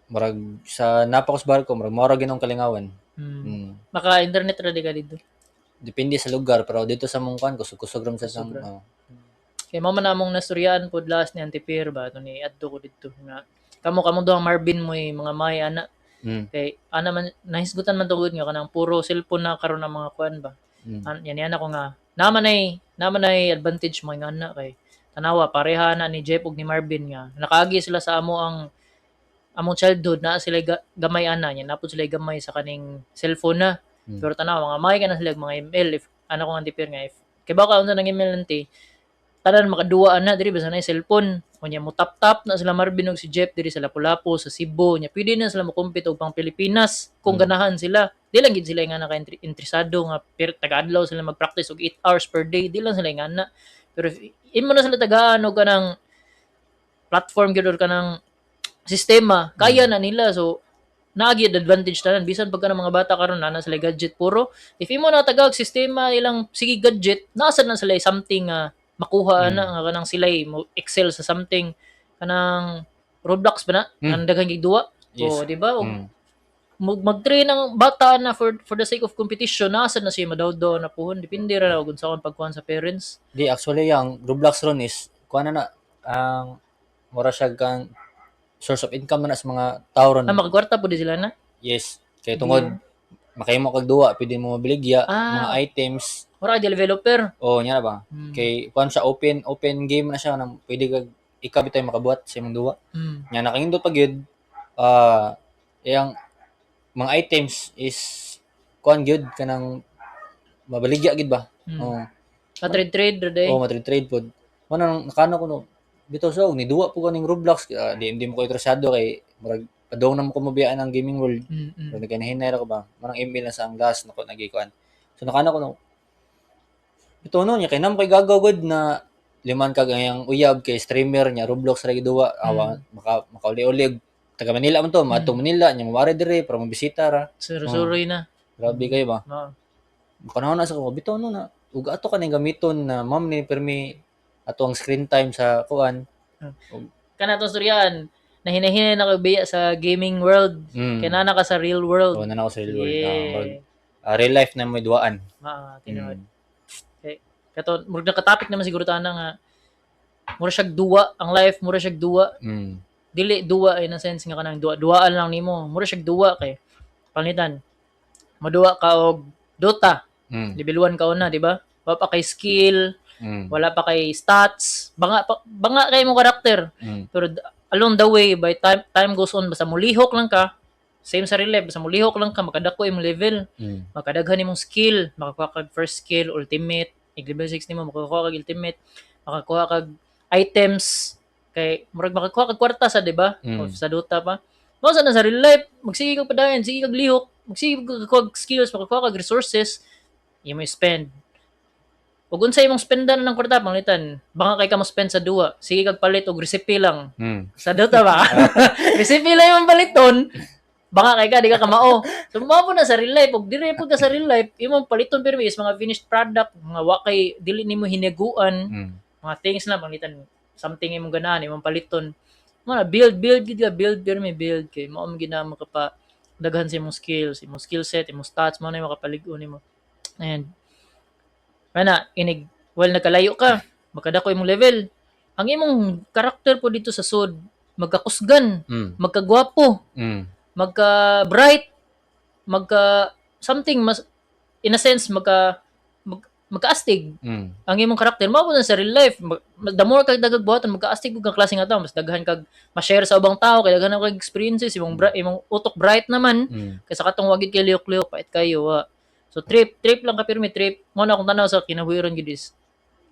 [SPEAKER 2] Murag sa napakos barko, murag ginong kalingawan.
[SPEAKER 1] Maka-internet ready ka dito.
[SPEAKER 2] Depende sa lugar, pero dito sa mungkan, kusog-kusog ram sa sang.
[SPEAKER 1] Kaya mama na mong nasturyaan po last ni Antipir ba? Ito ni Addo ko dito. Kamo doang Marvin mo mga may ana. Kay ana man nahisgutan man tugod nga kanang puro cellphone na karon ng mga kuan ba. Yan ako nga. Naman ay advantage mo nga na kay tanawa pareha na ni Jeff ug ni Marvin nga. Nakaagi sila sa among childhood na sila gamay ana nya napod sila gamay sa kaning cellphone na. Pero tanawa mga may kana sila mga email if ano ko Antipir nga if kay baka unsa nang email nanti tanan makaduwa na diri basta na cellphone kunya mo tap na sila Marvin ug si Jeff diri sa Lapu-Lapu sa Cebu nya pwede na sila mo compete og pang Pilipinas kung ganahan sila di lang gid sila nga naka-interesado nga pero taga-adlaw sila mag-practice og 8 hours per day di lang sila nga na pero imo na sila tagaan og kanang platform gyud or kanang sistema kaya na nila so naagi advantage tanan bisan pagka ng mga bata karon na sila gadget puro if imo na tagag sistema ilang sige gadget nasa na sila something makuha na nga kanang sila mo excel sa something kanang Roblox ba na ang daghang gigduwa
[SPEAKER 2] Yes.
[SPEAKER 1] di ba mag-train ang bata na for the sake of competition nasa na siya madawdaw na puhon depende ra og unsa kon pagkuhan sa parents
[SPEAKER 2] Di, actually, yung Roblox ron is, kuha na ang mura siya kang source of income na sa mga tao ron.
[SPEAKER 1] makagwarta po di sila na
[SPEAKER 2] Yes. Kaya tungod, makahimo kag duwa, pwede mo mabiligya, mga
[SPEAKER 1] Ah.
[SPEAKER 2] items.
[SPEAKER 1] mura ka developer
[SPEAKER 2] Nya na ba? Kay kuan siya open game na siya nang pwede kag ikaw bitaw makabuhat sa imong duwa. Nya nakahindot pa gyud yang mga items is kuan gyud kanang mabaligya gid ba?
[SPEAKER 1] trade ra day
[SPEAKER 2] Matrade pod. Mo nang nakano ko no bitaw sa ni duwa po kaning Roblox. Di mo ko interesado kay murag padong na mo kumubiyaan ng gaming world.
[SPEAKER 1] Mm.
[SPEAKER 2] So, nagkanahinay ko ba? Marang email na sa ang last na ko nagikuan. So, nakana ko no. Ito no, niya kay nam kay gagawad na liman kag ang uyab kay streamer niya Roblox ra giduwa. Awa makauli-uli taga Manila man to, maadtong Manila nya mawari dire para mabisita ra.
[SPEAKER 1] Suroy na.
[SPEAKER 2] Grabe kayo ba?
[SPEAKER 1] Oo.
[SPEAKER 2] Kanahon na sa ko bitaw no na. Ug ato ka ning gamiton na ma'am ni permi ato ang screen time sa kuan.
[SPEAKER 1] Kana to storyan, nahinay-hinay na kabiya sa gaming world. Kaya na ka sa real world.
[SPEAKER 2] Oo, na ako sa real world.
[SPEAKER 1] Yeah.
[SPEAKER 2] Real life na may duaan.
[SPEAKER 1] Tinuod. Okay. Kato, murag nakatopic naman siguro tana nga mura siyag duwa, ang life mura siyag duwa. Dili duwa in a sense nga kanang duwaan lang nimo. Mura siyag duwa kay palitan. Maduwa ka og Dota. Level 1 ka una, di ba? Wala pa kay skill, wala pa kay stats, banga kay mo karakter. Pero along the way, by time goes on, basta mulihok lang ka, same sa real life, basta mulihok lang ka, makadako imong level, makadaghan imong skill, makakuha kag first skill, ultimate, level 6 nimo, makakuha kag ultimate, makakuha kag items, kay murag makakuha kag kwarta sa, di ba? O sa Dota pa. Mao na sa real life, magsige kag padayon, sige kag lihok, magsige kag skills, makakuha kag resources, imo spend. Ug unsa imong spendan ng kwarta panglitan, baka kay ka mo spend sa duwa, sige kag palit og recipe lang. Sa Dota ba? Recipe lang imong paliton, baka kay ka di ka kamao. So mao po na sa real life, ug dire pud ka sa real life, imong paliton pero is mga finished product, mga wa kay dili nimo hinaguan, mga things na panglitan, something imong ganahan imong paliton. Mo na build gid ka, build pero may build kay mao man ginamo ka pa daghan sa imong skills, imong skill set, imong stats, mao na makapalig-on nimo. And nagkalayo ka, makadako imong level. Ang imong karakter po dito sa sud, magkakusgan, magkagwapo, magka-bright, something mas in a sense magkaastig. Ang imong karakter mao po na sa real life. The more kag dagag buhaton, magkaastig ug kang klase nga tawo, mas daghan kag ma-share sa ubang tao, kay daghan kag experiences, imong utok bright naman. Kaysa katong wagid kay liyok-liyok pait kayo. So trip lang ka pero may trip. Mo na akong tanaw sa kinabuhiron gid is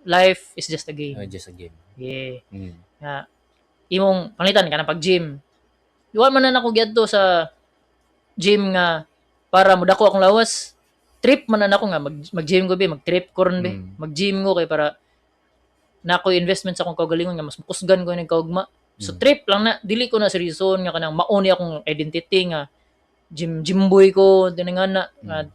[SPEAKER 1] life is just a game.
[SPEAKER 2] Just a game.
[SPEAKER 1] Yeah. Nga imong pangitan ka na pag gym. Duwa man na nako giadto sa gym nga para mudako akong lawas. Trip man na nako nga mag-gym ko be, mag-trip ko ron be. Mag-gym ko kay para nako investment sa akong kaugalingon nga mas makusgan ko ning kaugma. So trip lang na, dili ko na seryoson nga kanang mauni akong identity nga gym boy ko dinnga nga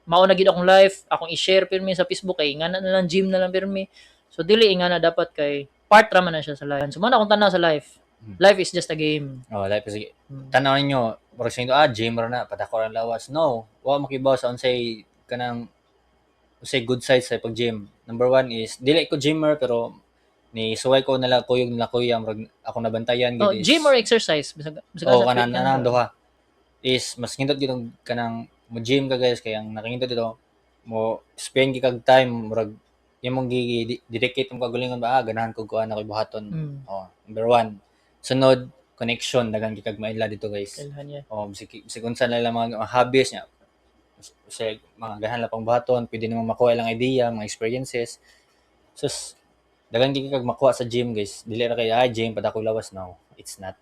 [SPEAKER 1] mao na gid akong life, akong i-share pirmi sa Facebook kay ingana na lang gym na lang pirmi. So dili ingana dapat kay part ra man na siya sa life. So man akong tanaw sa life. Life is just a game.
[SPEAKER 2] Life is tanaw ninyo, murag sa gym ra na padako ra lawas. No, wa makibaw sa unsay kanang unsay good side sa pag-gym. Number 1 is dili ko gymmer pero ni suway ko nala kuyog nila kuya murag ako nabantayan gid.
[SPEAKER 1] Gym or exercise bisag
[SPEAKER 2] kanang duha. Is mas ngindot gid kanang mo gym ka guys kay ang nakingito dito mo spend kag time murag imong dedicate mo kagalingon ba ganahan ko kuan ako buhaton. Number 1. Sunod connection daghang kag maila dito guys. Bisig unsa na lang mga hobbies niya. Kasi mga ganahan lang pang buhaton, pwede namang makuha lang idea, mga experiences. So daghang kag makuha sa gym guys. Dili ra kay gym padako lawas now. It's not.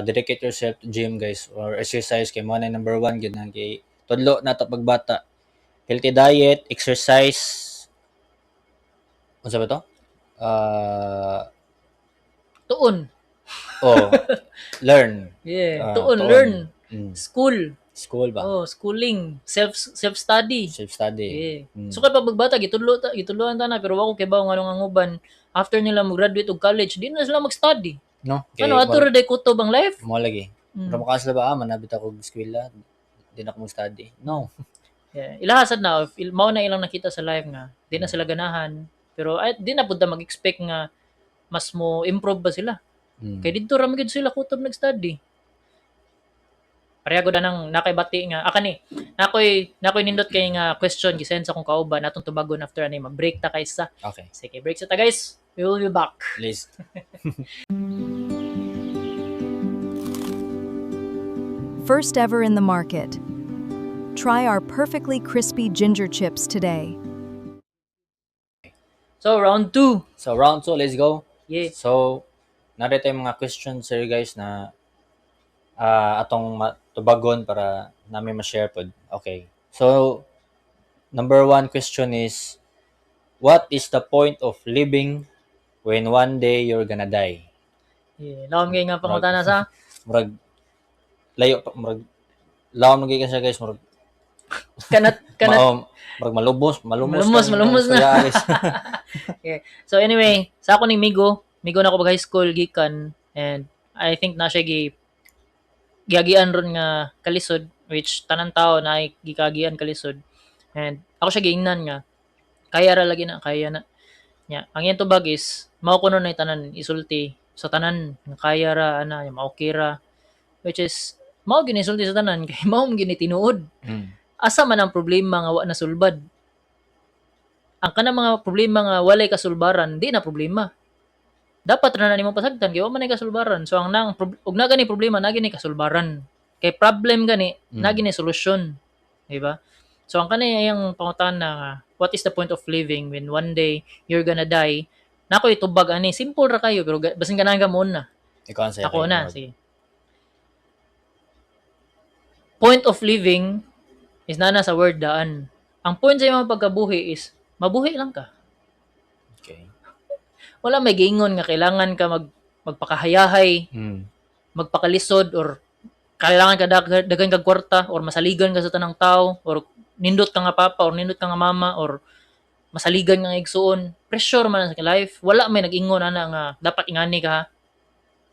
[SPEAKER 2] Dedicate yourself to gym guys or exercise kay mo na number 1 gyud na kay tudlo na to pagbata. Healthy diet, exercise. Unsa ba to?
[SPEAKER 1] Tuon.
[SPEAKER 2] Learn.
[SPEAKER 1] Yeah, tuon, learn. School
[SPEAKER 2] ba?
[SPEAKER 1] Schooling, self-study.
[SPEAKER 2] Self-study.
[SPEAKER 1] Yeah. So kay pagbata gitudloan ta na pero wa ko kay bawo nganong nguban after nila mo graduate og college, di na sila mag-study.
[SPEAKER 2] No?
[SPEAKER 1] Ano, ato rin day kutob ang life?
[SPEAKER 2] Mo lagi. Pero makasala ba, manabit ako eskwela, di na ako mag-study. No.
[SPEAKER 1] Yeah. Ilahasad na, mao na ilang nakita sa life nga, di na sila ganahan. Pero di na punta mag-expect nga mas mo improve ba sila. Kaya dito ramagid sila kutob nag-study. Pareha ko na nang nakaibati nga. Nakoy nindot kay nga question gisend sa kong kauban natong tubagon after ani mag-break ta kaysa.
[SPEAKER 2] Okay.
[SPEAKER 1] Sige, break sa ta guys. We will be back.
[SPEAKER 2] Please.
[SPEAKER 5] First ever in the market. Try our perfectly crispy ginger chips today.
[SPEAKER 1] So, round 2.
[SPEAKER 2] So, round 2, let's go.
[SPEAKER 1] Yeah.
[SPEAKER 2] So, narito yung mga questions here guys na atong tubagon para namin ma-share pod. Okay. So, number 1 question is, what is the point of living when one day you're gonna die?
[SPEAKER 1] Yeah, lawom kay nga pangutana sa
[SPEAKER 2] Murag layo pa murag lawom gyud siya guys, murag
[SPEAKER 1] kanat
[SPEAKER 2] murag malumos
[SPEAKER 1] Malumos na.
[SPEAKER 2] na. Guys.
[SPEAKER 1] Okay. So anyway, sa ako ning migo na ako pag high school gikan, and I think na siya giagian ron nga kalisod, which tanan tao na gikagian kalisod. And ako siya giingnan nga kaya ra lagi na, kaya na. Nya, ang iyang tubag is mao kuno na tanan isulti sa tanan nga kaya ra ana, maokey ra, which is mao ginisulti sa tanan kay mao gini tinuod. Asa man ang problema nga wa nasulbad. Ang kanang mga problema nga walay kasulbaran, di na problema. Dapat ra na nimo pasagdan kay wa man nay kasulbaran. So ang ug na gani problema na gani kasulbaran. Kay problem gani na gani solusyon, di ba? So ang kanay yang pangutana nga what is the point of living when one day you're gonna die? Nako itubag ani, simple ra kayo pero basin ganahan gamon na.
[SPEAKER 2] Ikaw ang
[SPEAKER 1] Ako na, sige. Point of living is nana sa word daan. Ang point sa imong pagkabuhi is mabuhi lang ka.
[SPEAKER 2] Okay.
[SPEAKER 1] Wala may giingon nga kailangan ka magpakahayahay, magpakalisod, or kailangan ka dagan kag kwarta, or masaligan ka sa tanang tao, or nindot ka nga papa, or nindot ka nga mama, or masaligan nga igsuon. Pressure man sa life. Wala may nag-ingon ana nga dapat ingani ka. Ha?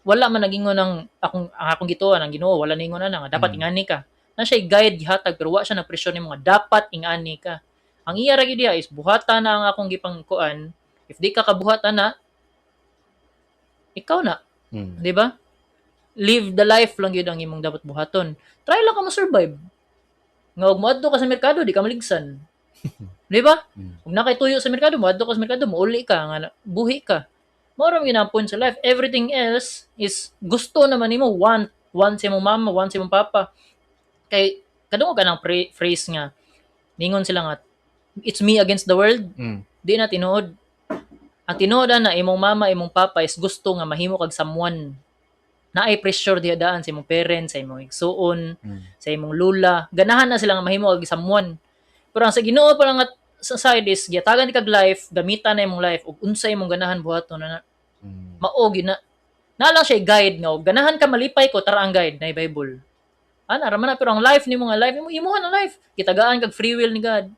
[SPEAKER 1] Wala man nag-ingon ang akong gituan, ang Ginoo, wala ningon ana nga dapat ingani ka. Na siya guide gihatag pero wa siya na pressure nimo nga dapat ingani ka. Ang iya ra gyud diha is buhatan na ang akong gipangkuan. If di ka kabuhatan na, ikaw na. Di ba? Live the life lang yun ang imong dapat buhaton. Try lang ka ma-survive. Nga huwag moadto ka sa merkado, di ka maligsan. Di ba? Huwag na kay tuyo sa merkado, moadto ka sa merkado, mauli ka, nga, buhi ka. Maram ginapon sa life. Everything else is gusto naman nimo, want sa imong mama, want sa imong papa. Kay, kadungog ka ng phrase nga, ningon sila nga, it's me against the world. Di na tinuod. Ang tinuod na imong mama, imong papa is gusto nga mahimo kag someone. Na ay pressure diha daan sa imong parents, sa imong igsuon, sa imong lula. Ganahan na sila nga mahimo kag someone. Pero ang sa Ginoo pa lang at sa side is giyatagan ni kag life, gamitan na imong life ug unsa imong ganahan buhaton na. Mao gina. Na lang siya guide nga og ganahan ka malipay ko tara ang guide na Bible. Ana ra man na pero ang life nimo nga life imo imuha na life. Kitagaan kag free will ni God.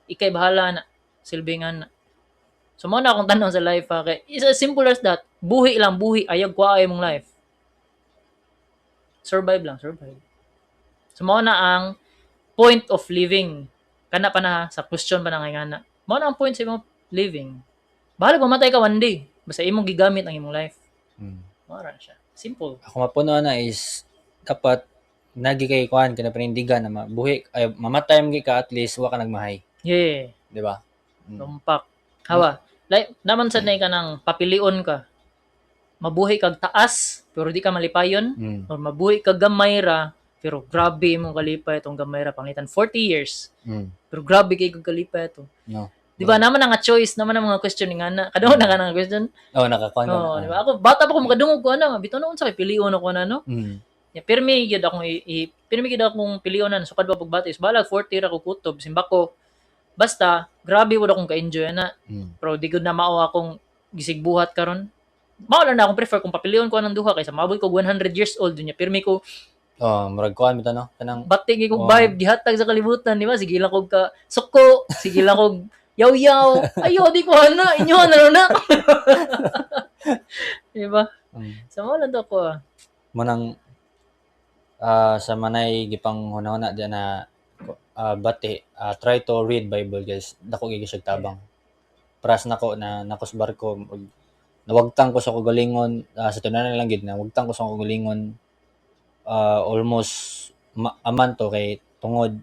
[SPEAKER 1] Ikay bahala na. Silbingan na. So, mo na akong tanong sa life, ha? Kay, it's as simple as that. Buhi lang, buhi. Ayag ko ay mong life. Survive lang, survive. So, mo na ang point of living. Kana pa na, sa question pa na ngayon na. Mo na ang point sa imong living. Bahala mamatay ka one day. Basta imong gigamit ang imong life. Mo na siya. Simple.
[SPEAKER 2] Ako mapuno na is, dapat, nagi kay kuhan, kinapanindigan na mabuhi, ay, mamatay mo ka at least, wa ka nagmahay.
[SPEAKER 1] Yeah.
[SPEAKER 2] Di ba?
[SPEAKER 1] Tumpak. Hawa. Like, naman sa ka ng papilion ka. Mabuhi kag taas, pero di ka malipayon. Or mabuhi kag gamay ra, pero grabe mong kalipay itong gamay ra. Panglitan 40 years. Pero grabe kay kag kalipay ito.
[SPEAKER 2] No.
[SPEAKER 1] Di ba? Naman ang choice, naman ang mga question nga na. Kadungog na ka ng question.
[SPEAKER 2] Nakakuhan ka
[SPEAKER 1] Oh,
[SPEAKER 2] na.
[SPEAKER 1] di ba? Ako, bata pa ko makadungog ko na. Bito noon sa pilion ako na, no? Pirmi gyud akong pilionan. Sukad pa pagbata is balag 40 ra ko kutob. Simbako. Basta, grabe wala akong ka-enjoy na. Pero di gud na mao akong gisigbuhat karon. Mao lang na akong prefer kung papilion ko ng duha kaysa maabot ko 100 years old dunya. Pirmi ko
[SPEAKER 2] Murag kuhan bitaw no. Kanang
[SPEAKER 1] batig ko vibe gihatag sa kalibutan, di ba? Sige lang kog ka suko, sige lang kog yaw-yaw. Ayo di ko na inyo na na. Di ba? Sa mao lang to ko.
[SPEAKER 2] manang sa manay gipang hunahuna diyan na bati, try to read Bible guys. Dako gyud siya tabang. Pras nako na nakos barko nawagtang ko sa kagalingon sa tunanan lang gid na wagtang ko sa kagalingon almost a month to kay tungod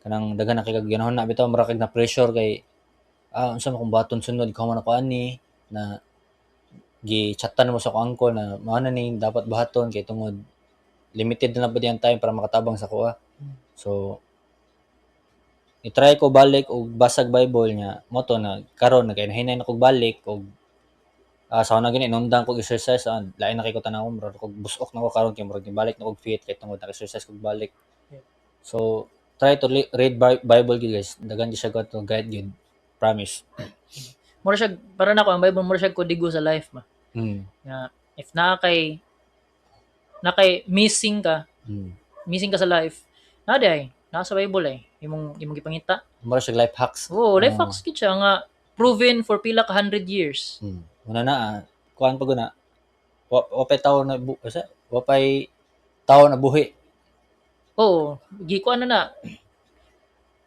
[SPEAKER 2] kanang daghan na kay kag ginahon na bitaw mura kag na pressure kay unsa man kung baton sunod ko man ako ani na gi-chatan mo sa ko uncle na mao na ni dapat bahaton kay tungod limited na ba diyang time para makatabang sa kuha. So i-try ko balik og basag Bible nya mo to na karon nagkahinay na kog balik og Sa una gini inundang kog exercise, lain na kay ko tanaw murag kog busok na ko karon kay murag balik na kog fit kay tungod nag-exercise kog balik.
[SPEAKER 1] Yeah.
[SPEAKER 2] So try to read Bible gyud guys. Daghan gyud siya to guide gyud. Promise.
[SPEAKER 1] Mura siya, para na ko, ang Bible, mura siya kodigo sa life ba.
[SPEAKER 2] Mm.
[SPEAKER 1] Nga, if nakay missing ka sa life, nasa Bible eh. Imong gipangita.
[SPEAKER 2] Mura siya life hacks.
[SPEAKER 1] Oo, life hacks gid siya nga proven for pila ka 100 years.
[SPEAKER 2] Una na kuan pag una. Wapay tao na wapay tao na buhi.
[SPEAKER 1] Oo, gikuan na.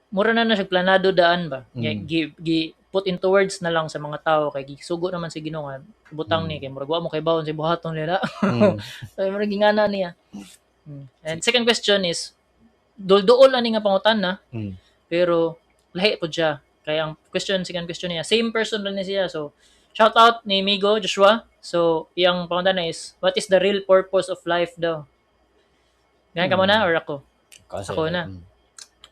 [SPEAKER 1] Mura na siya planado daan ba. Gi put into words na lang sa mga tao kay gisugo naman si Ginoo nga butang ni kay murag wa mo kay bawon si buhaton nila. So murag gingana niya. And second question is dulduol ani nga pangutana pero lahi po siya. Kaya ang second question niya, same person rin siya. So shout out ni Migo Joshua. So iyang pangutana is what is the real purpose of life daw? Ganyan ka muna or ako? Ako na.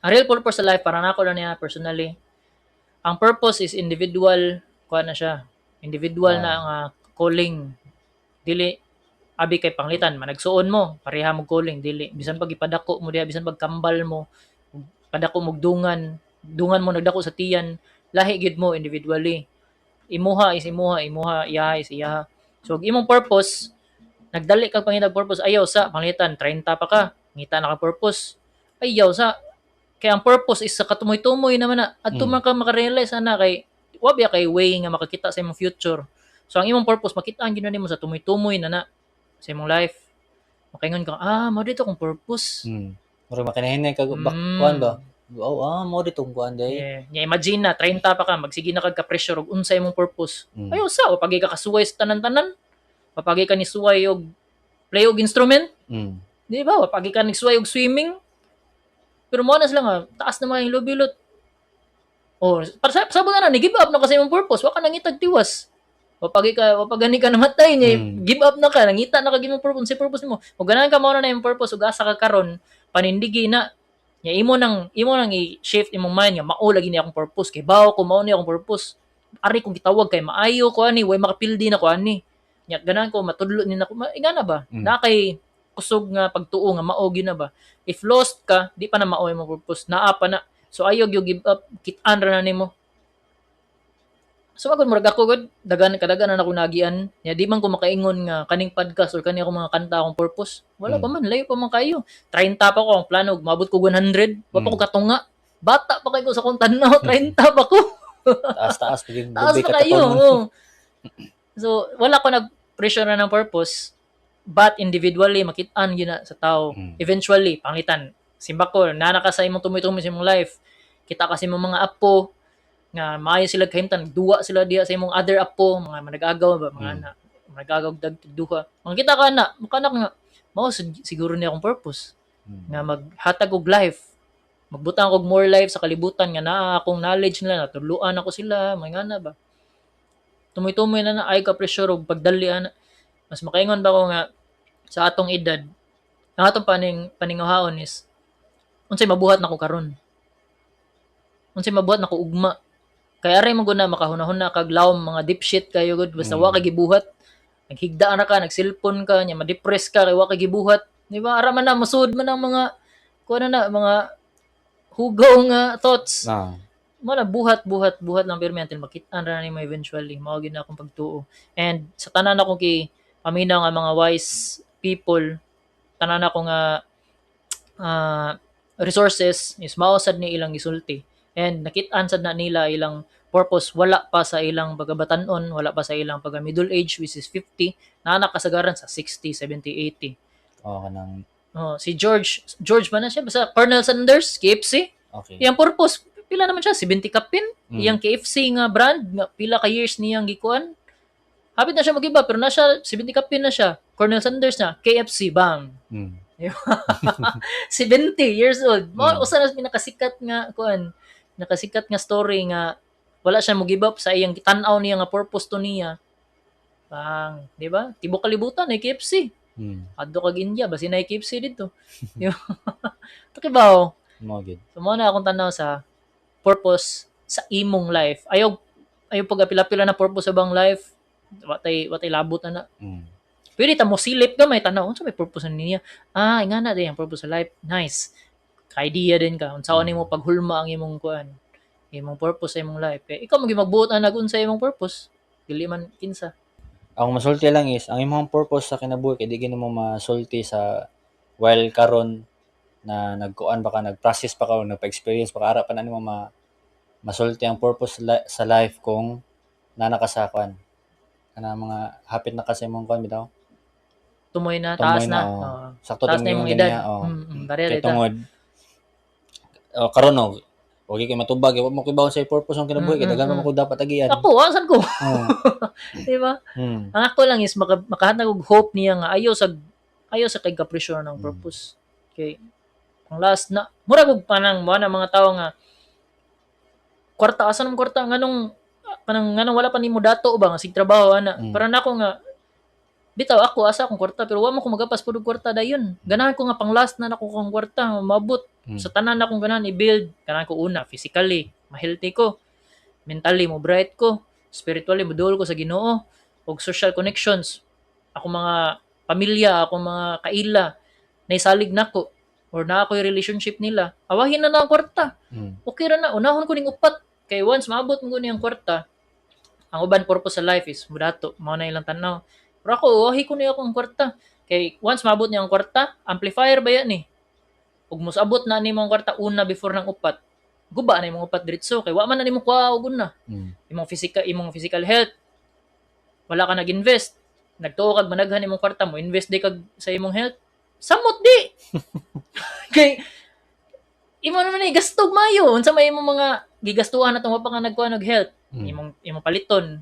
[SPEAKER 1] Ang real purpose sa life, para na ako lang niya personally, ang purpose is individual, kuha na siya. Individual na ang calling. Dili, abi kay panglitan, managsuon mo, pareha mo calling. Dili, bisan pag ipadako mo diya, bisan pag kambal mo, padako mo dungan mo nagdako sa tiyan, lahi gid mo individually. Imuha is imuha, iyaha is iyaha. So, imong purpose, nagdali kag pangitag purpose, ayaw sa panglitan, 30 pa ka, ngita na ka purpose, ayaw sa kaya ang purpose is sa katumoy-tumoy naman na at man ka makarealize ana kay wabya kay way nga makakita sa imong future. So ang imong purpose makitaan gyud nimo sa tumoy-tumoy na sa imong life. Makaingon ka, mo dito kong purpose.
[SPEAKER 2] Murag makinahinay kag kuan ba? Mo dito kuan day.
[SPEAKER 1] Yeah, imagine na 30 pa ka magsige na kag ka pressure og unsa imong purpose. Ayaw sa pagay ka kasuway sa tanan-tanan. Papagay ka ni suway og play og instrument. Di ba? Papagay ka ni suway og swimming. Pero mo na sila nga, taas na mga hilot-bilot. Para sabon na ni give up na kasi imong purpose, wa ka nangitag tiwas. Wapagani ka namatay niya, give up na ka, nangita na ka imong purpose, si purpose mo. Ug ganahan ka mao na imong purpose ug asa ka karon, panindigi na. Nya imo nang i-shift imong mind nga mao lagi ni akong purpose kay bawo ko mao ni akong purpose. Ari kong gitawag kay maayo ko ani, way makapildi na ko ani. Nya ganahan ko matudlo ni nako, ingana ba? Na kay kusog nga pagtuo nga mao gyud na ba. If lost ka, di pa na mao imong purpose, naa pa na. So ayog you give up, kit-an ra na nimo. So agud murag ako gud dagan na ako nagian. Ya di man ko makaingon nga kaning podcast or kani ako mga kanta akong purpose. Wala pa man, layo pa man kayo. 30 pa ko ang plano, maabot ko 100, wa pa ko katunga. Bata pa kay ko sa kong tanaw, 30 pa ko.
[SPEAKER 2] Taas paging
[SPEAKER 1] Taas pa kayo. So wala ko nag-pressure na ng purpose. But individually, makit-an yun na sa tao. Eventually, panglitan. Simba ko, nanaka sa imong tumoy-tumoy sa imong life. Kita kasi imong mga apo, nga maayo sila kahimtan, duwa sila diya sa imong other apo, mga manag-agaw ba, mga anak. Manag-agaw duha. Mga kita ka na, makanak nga, mao siguro niya akong purpose. Nga maghatag og life. Magbutang og more life sa kalibutan, nga naa akong knowledge nila, natuluan ako sila, mga na ba. Tumoy-tumoy na ay ka pressure og pagdalian. Mas makaingon ba ko nga, sa atong edad, ang atong paninguhaon is, unsay mabuhat na ko karon. Unsay mabuhat na ko ugma. Kaya aray mo guna makahuna-huna kag lawom mga dipshit kayo gud basta wa kay gibuhat. Naghigda na ka, nagsilpon ka, nya ma-depress ka kay wa kay gibuhat. Di ba? Ara man na masud man ang mga mga hugaw nga thoughts. Mo na buhat lang pero until makit-an ra nimo eventually. Mao gyud na akong pagtuo. And sa tanan ako kay paminaw nga mga wise people, tanan ako nga resources is mausad ni ilang gisulti. And nakit-an sad na nila ilang purpose, wala pa sa ilang pagabatanon, wala pa sa ilang pag middle age which is 50, na nakasagaran sa 60, 70, 80.
[SPEAKER 2] Kanang
[SPEAKER 1] si George ba na siya? Basta Colonel Sanders, KFC.
[SPEAKER 2] okay.
[SPEAKER 1] Iyang purpose, pila naman siya? 70 kapin. Iyang KFC nga brand, nga pila ka years niyang gikuan. Habit na siya mag-iba, pero na siya, 70 kapin na siya. Colonel Sanders na, KFC, bang. 70 years old. Usa na nakasikat nga story nga wala siya mo-give up sa iyang tan-aw niya nga purpose to niya. Bang, di ba? Tibok kalibutan ay KFC. Adto kag India basin ay KFC dito. Di ba? Takibaw.
[SPEAKER 2] Mo gid.
[SPEAKER 1] So mo na akong tanaw sa purpose sa imong life. Ayaw pag apila-pila na purpose sa bang life. watay labot na.
[SPEAKER 2] Mm.
[SPEAKER 1] Pwede ta mo silip ka may tanaw unsa may purpose niya. Nga na din ang purpose sa life. Nice. Ka-idea din ka unsaon nimo paghulma ang imong kuan. Imong purpose sa imong life. Kaya ikaw magbuot ang nagunsa imong purpose. Dili man kinsa.
[SPEAKER 2] Ang masulti lang is, ang imong purpose sa kinabuhi kay di gini mo masulti sa while karon na nagkuan pa ka, nag-process pa ka, o nagpa-experience pa ka, ara pa na nimo masulti ang purpose sa life kung nana ka sa kuan. Kana mga hapit na ka sa imong kuan bitaw.
[SPEAKER 1] Tumoy na,
[SPEAKER 2] Tumoy
[SPEAKER 1] taas na.
[SPEAKER 2] na,
[SPEAKER 1] Oo.
[SPEAKER 2] Sakto
[SPEAKER 1] Taas na
[SPEAKER 2] tingin
[SPEAKER 1] imong
[SPEAKER 2] mo
[SPEAKER 1] edad.
[SPEAKER 2] ganiya, oh.
[SPEAKER 1] Barera
[SPEAKER 2] Kay
[SPEAKER 1] ita.
[SPEAKER 2] tungod karon no, wagi kay matubag, wa mo kibawon sa purpose ng kinabuhi, kay dagan mo ko dapat agian.
[SPEAKER 1] Ako, asan ko?
[SPEAKER 2] Oh.
[SPEAKER 1] Di ba?
[SPEAKER 2] Hmm.
[SPEAKER 1] Ang ako lang is makahatag og hope niya nga ayaw sa kay kapresyon ng purpose. Okay. Ang last na murag og panang mo na mga tao nga kwarta asan ang kwarta nganong wala pa nimo dato ba nga sig trabaho ana. Para nako nga bitaw ako asa akong kwarta pero wa man ko magapas pud og kwarta dayon. Ganahan ko nga pang last na nako kong kwarta mabot sa tanan akong ganahan i-build. Ganahan ko una physically, ma-healthy ko, mentally mo bright ko, spiritually modul ko sa Ginoo og social connections. Ako mga pamilya, ako mga kaila naisalig nako or na ako yung relationship nila. Awahin na ang kwarta. Okay ra na unahon ko ning upat kay once maabot mo niyang kwarta. Ang uban purpose sa life is mudato mao na ilang tanaw. Pero ako awahi ko niya akong kwarta. Kay once maabot niya ang kwarta, amplifier ba yan eh. Ug mosabot na nimo ang kwarta una before ng upat. Guba na imong upat diretso kay wa man na nimo kuha og una. Imong physical health wala ka nag-invest. Nagtuo kag managhan imong kwarta mo, invest di kag sa imong health. Samot di. Kay imo naman ni gastog mayo unsa may imong mga gigastuhan atong wa pa ka nagkuha og health. Imong paliton.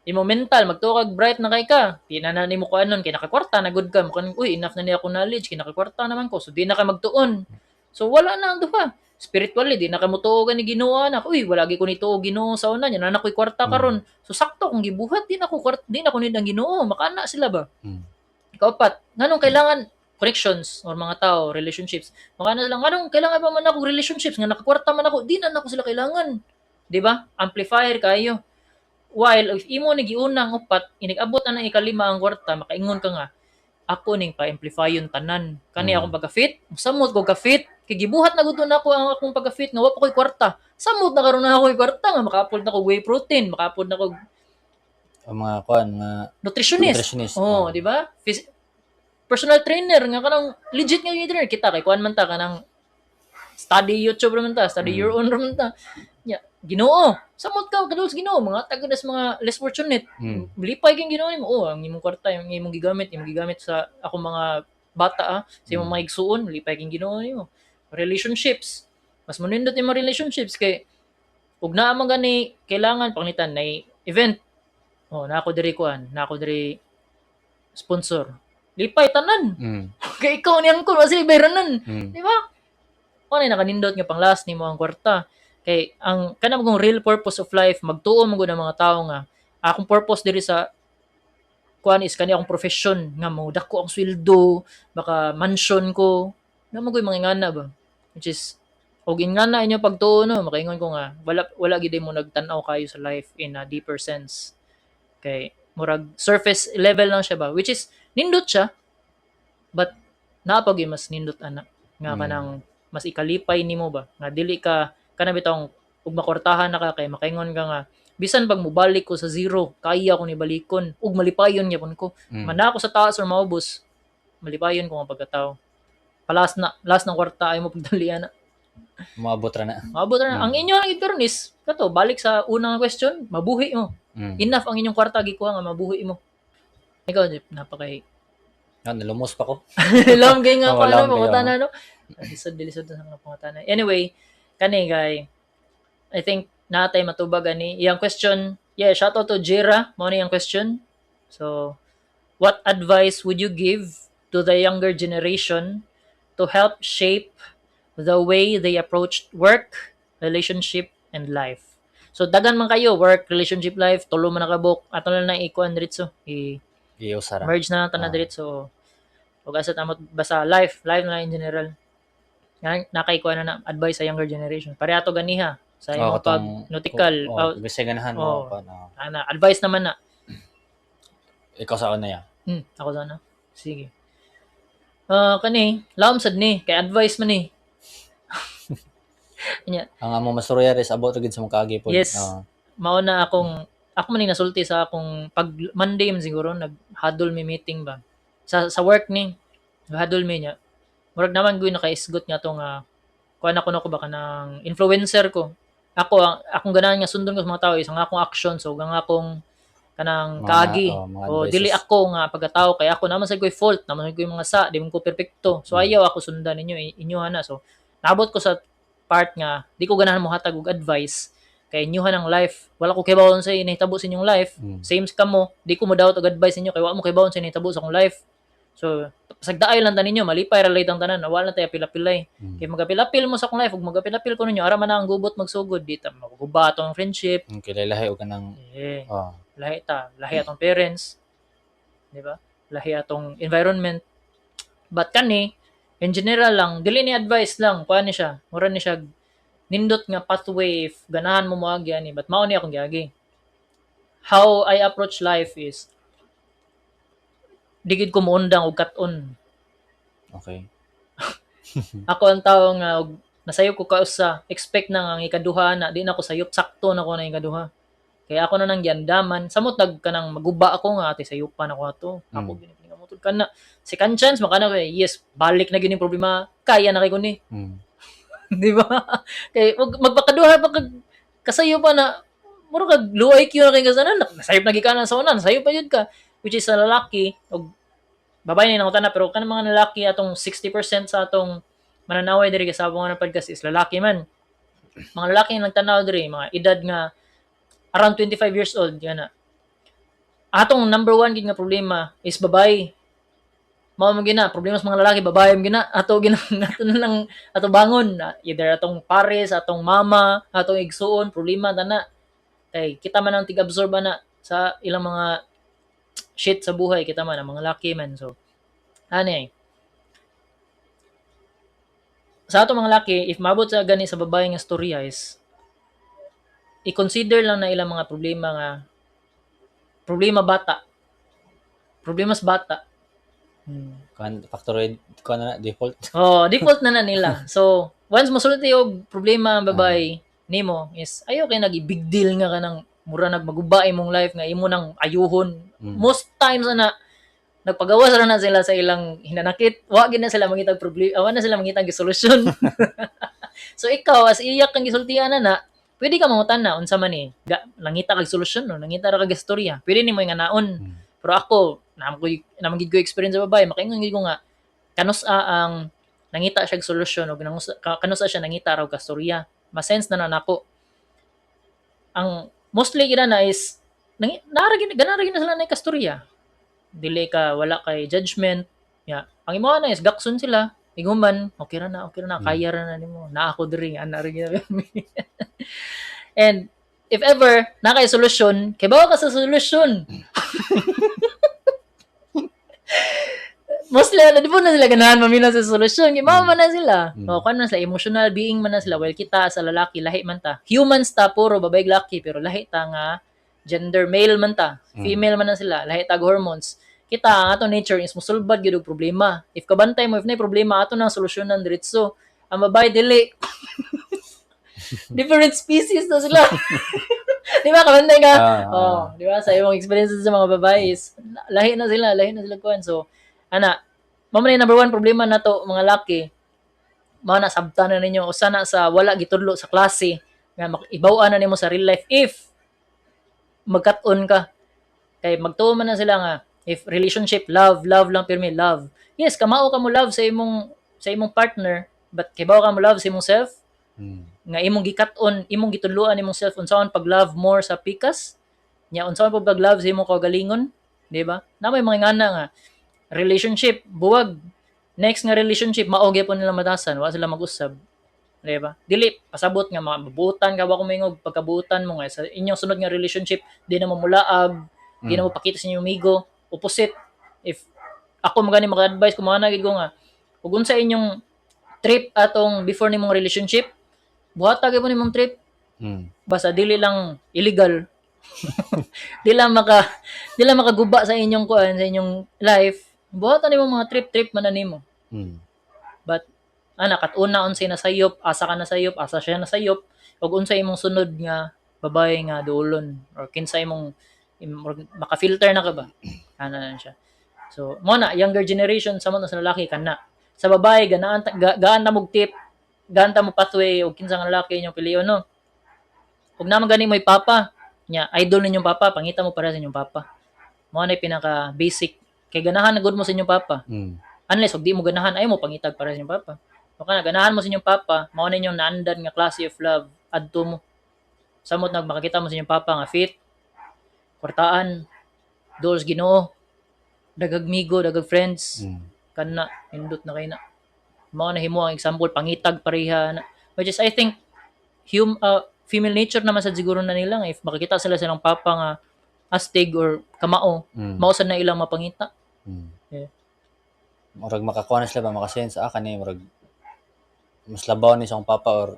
[SPEAKER 1] Imong mental magtuo kag bright na kay ka. Di na nimo kuanon kay nakakwarta na good ka mo kan uy enough na ni ako knowledge kay nakakwarta naman ko so di na ka magtuon. So wala na ang duha. Spiritually di na ka mutuo ni Ginoo anak. Uy wala gi ko nituo Ginoo sa una nya na ko'y kwarta karon. So sakto kung gibuhat di na ko nid ang Ginoo makana sila ba. Kaupat nganong kailangan connections or mga tao, relationships. Makana lang nganong kailangan pa man ako relationships nga nakakwarta man ako, di na nako sila kailangan. Di ba? Amplifier kayo. While if imo ni giunang upat, inigabot na ng ikalima ang kwarta, makaingon ka nga, ako ning pa-amplify yung tanan. Kani akong pagka-fit, samot ko ka-fit, kay gibuhat na gud na ako ang akong pagka-fit nga wa pa ko'y kwarta. Samot na karon na ako kwarta nga maka-upload na ko whey protein, maka-upload na ko
[SPEAKER 2] ang mga kuan mga
[SPEAKER 1] nutritionist. Oh, di ba? Personal trainer nga kanang legit nga trainer kita kay kuan man ta kanang study YouTube man ta, study your own man ta. Yeah, Ginoo. Samot ka kadul sa Ginoo, mga tagadas mga less fortunate. Lipay kang Ginoo nimo. Oh, ang imong kwarta, yung imong gigamit sa ako mga bata sa imong mga igsuon, lipay kang Ginoo nimo. Relationships. Mas manindot imong relationships kay ug naa man gani kailangan panglitan na event. Oh, na ako diri kuan, na ako diri sponsor. Lipay tanan. Kay ikaw niyang kun wasi bayranan. Di ba? Ano nakanindot nga pang last nimo ang kwarta. Kay ang kanang kong real purpose of life magtuo man gud ang mga tao nga akong purpose diri sa kuan is kani akong profession nga mo dako ang sweldo, baka mansion ko. Na mo mga ingana ba? Which is og ingana inyo pagtuo no, makaingon ko nga wala gid mo nagtan-aw kayo sa life in a deeper sense. Kay murag surface level lang siya ba, which is nindot siya but napag mas nindot ana nga kanang mas ikalipay nimo ba nga dili ka kana bitong ug makwartahan na ka kay makaingon ka nga bisan pag mobalik ko sa zero kaya ko ni balikon ug malipayon gyapon ko man ako sa taas or maubos malipayon ko ang pagkatao palas na last ng kwarta ay mo pagdalian na
[SPEAKER 2] maabot ra na.
[SPEAKER 1] ang inyo lang gid karon is kato balik sa unang question mabuhi mo enough ang inyong kwarta gikuha nga mabuhi mo. Ikaw, Jeff, napakay...
[SPEAKER 2] Nalumos pa ko.
[SPEAKER 1] Lam kay nga
[SPEAKER 2] Wala
[SPEAKER 1] paano,
[SPEAKER 2] kayo.
[SPEAKER 1] pangutana, no? Lisod sa mga pangutana. Anyway, kani, guy, I think, natay matubag ani. Yung question, shout out to Jira, mo na yung question. So, what advice would you give to the younger generation to help shape the way they approach work, relationship, and life? So dagan man kayo work, relationship, life, tulo man nakabuk. Ato na lang ikuan diretso.
[SPEAKER 2] Iusara.
[SPEAKER 1] Merge na lang tanan diretso. Ug asa tamot basta life na lang in general. Yan nakaikuan na advice sa younger generation. Pare ato ganiha sa imong pag nautical.
[SPEAKER 2] Bisay ganahan mo pa na.
[SPEAKER 1] Ana advice naman na.
[SPEAKER 2] ikaw sa una ya.
[SPEAKER 1] Ako sana. Sige. Kani, laom sad ni, kay advice man ni. Nya,
[SPEAKER 2] Ang amo masturya res abot ra gid sa mong kaagi pod.
[SPEAKER 1] yes. Mao na ako man ning nasulti sa akong pag Monday man siguro nag-huddle mi meeting ba. Sa work ni, nag-huddle mi nya. Murag naman gyud nakaisgot nga tong kuan ako na ko ba kanang influencer ko. Akong ganahan nga sundon ko sa mga tao isang akong action so gang akong kanang kaagi.
[SPEAKER 2] Mga
[SPEAKER 1] O
[SPEAKER 2] advices.
[SPEAKER 1] dili ako nga pagkatao kay ako naman sa ko'y fault, naman sa ko'y mga sa, di man ko perpekto. So ayaw ako sundan ninyo, inyohan na. So naabot ko sa part nga di ko ganahan mo hatag og advice kay inyohan ang life. Wala ko kibawon sa inihitabo sa inyong life. Same ka mo, di ko mo daw og advice ninyo kay wala mo kibawon sa inihitabo sa akong life. So pasagdaay lang ta ninyo, malipay ra lay tang tanan, wala na tayo pilapilay. Kay magapilapil mo sa akong life, ug magapilapil ko ninyo ara man na ang gubot magsugod di ta magubato ang friendship.
[SPEAKER 2] Kilalahi og kanang
[SPEAKER 1] Lahi atong parents, di ba? Lahi atong environment. But kani, in general lang, dili ni advice lang, kuha ni siya, mura ni siya, nindot nga pathway, if ganahan mo moagi ani, but mao ni akong giagi. How I approach life is, digid ko muundang og kat-on.
[SPEAKER 2] Okay.
[SPEAKER 1] Ako ang tao nga, nasayop ko kausa, expect na nga ang ikaduha na, di na ako sayop, sakto na ko na ikaduha. Kaya ako na nang giandaman. Samot kanang maguba ako nga ate sayupan ako ato. Ako ginipiling mo ka na. Second chance makana ko yes, balik na gyud yung problema. Kaya na kay kuni. Di ba? Kay magpakaduha pa kag kasayupan na muro kag low IQ na kay kasanan. Nasayop na gikanan sa unan, sayop pa jud ka. Which is sa lalaki og babae ni nangutan na pero kanang mga lalaki atong 60% sa atong mananaway diri sa abong nga podcast is lalaki man. Mga lalaki nga nagtanaw diri, mga edad nga around 25 years old, yan na. Atong number one gid nga problema is babae. Mao man gina, problema sa mga lalaki, babae man gina. Ato nang ato bangon, either atong pares, atong mama, atong igsuon, problema na. Kay kita man ang tig-absorb na sa ilang mga shit sa buhay, kita man ang mga lalaki man. So, ani sa atong mga lalaki, if mabot sa gani sa babae nga storya is i-consider lang na ilang mga problema bata. Problema sa bata.
[SPEAKER 2] Factoid ko na default.
[SPEAKER 1] Default na nila. So, once masulti og problema ang babae nimo is ayo kay nag-big deal nga kanang mura nagmaguba imong life nga imo nang ayuhon. Most times na nagpagawas ra na sila sa ilang hinanakit, wa gid na sila mangitag problema, wa na sila mangitag solusyon. So ikaw as iyak kang gisultian na pwede ka mangutan na unsa man ni nangita kag solusyon no, nangita ra kag istorya. Pwede nimo nga naon. Pero ako naman gid ko experience sa babae, makaingon gid ko nga ang nangita siya og solusyon og kanusa siya nangita ra og kastorya. Ma-sense na nako. Ang mostly gid na is ganara gid na sila na kastorya. Dili ka wala kay judgment. Ang imo na is gakson sila. Iguman, okay ra na, kaya ra na nimo. Na ako diri, ana rin gina. And if ever na kay solusyon, kay bawa ka sa solusyon. Mostly di po na sila ganahan mamila sa solusyon. Kay mama na sila. O kan na sila emotional being man na sila. Well, kita sa lalaki lahi man ta. Humans ta puro babae laki pero lahi ta nga gender male man ta. Female man na sila, lahi ta hormones. Kita ang ato nature is musulbad gyud og problema. If kabantay mo if nay problema ato nang solusyonan diretso. Ang babae dili. Different species na sila. Di ba kabantay ka? Di ba sa imong experiences sa mga babae is lahi na sila kuan. So mao man number one problema nato mga laki. Mao na sabtan na ninyo usa na sa wala gitudlo sa klase nga ibaw-an na nimo sa real life if magkat-on ka. Kay magtuo man na sila nga if relationship love lang pirmi love. Yes, kamao ka mo love sa imong partner, but kibaw ka mo love sa imong self. Nga imong gikat-on, imong gitudloan imong self unsaon pag love more sa pikas. Nya unsaon pag love sa imong kagalingon, di ba? Na may mga ngana nga relationship buwag next nga relationship mao gyapon nila matasan, wa sila mag-usab. Di ba? Dili pasabot nga mabutan ka ba kumingog pagkabutan mo nga sa inyong sunod nga relationship di na mo mulaag, di na mo pakita sa inyong amigo. Opposite, if ako magani maka-advise ko mga nagid ko nga ug unsa inyong trip atong before nimong relationship buhata gyud nimong trip basta dili lang illegal di lang makaguba sa inyong kuan, sa inyong life. Buhatan nimo mga trip man na nimo.
[SPEAKER 2] Mm.
[SPEAKER 1] But kat una unsay nasayop, asa ka nasayop, asa siya nasayop, ug unsay imong sunod nga babae nga duolon or kinsa imong maka-filter na ka ba? Ana na siya. So, mo na younger generation sa mga sa lalaki kana. Sa babae gaan ta mog tip, gaan ta mo pathway ug kinsa nga lalaki inyong piliyon no. Ug naman gani mo'y papa, nya idol ninyong papa, pangita mo para sa inyong papa. Mo na pinaka basic kay ganahan na gud mo sa inyong papa.
[SPEAKER 2] Mm.
[SPEAKER 1] Unless og di mo ganahan ay mo pangitag para sa inyong papa. O kana ganahan mo sa inyong papa, mao na inyong naandan nga klase of love adto mo. Samot makakita mo sa inyong papa nga fit, kwartaan, doors Ginoo, dagag migo, dagag friends,
[SPEAKER 2] Mm.
[SPEAKER 1] kana indot na kay na. Mao na himo ang example pangitag pareha na. Which is I think female nature naman sa siguro na nila nga if makakita sila silang papa nga astig or kamao,
[SPEAKER 2] Mm.
[SPEAKER 1] mao sad na ilang mapangita.
[SPEAKER 2] Mm.
[SPEAKER 1] Yeah.
[SPEAKER 2] Murag makakuha na sila ba makasense kani murag mas labaw ni sa akong papa or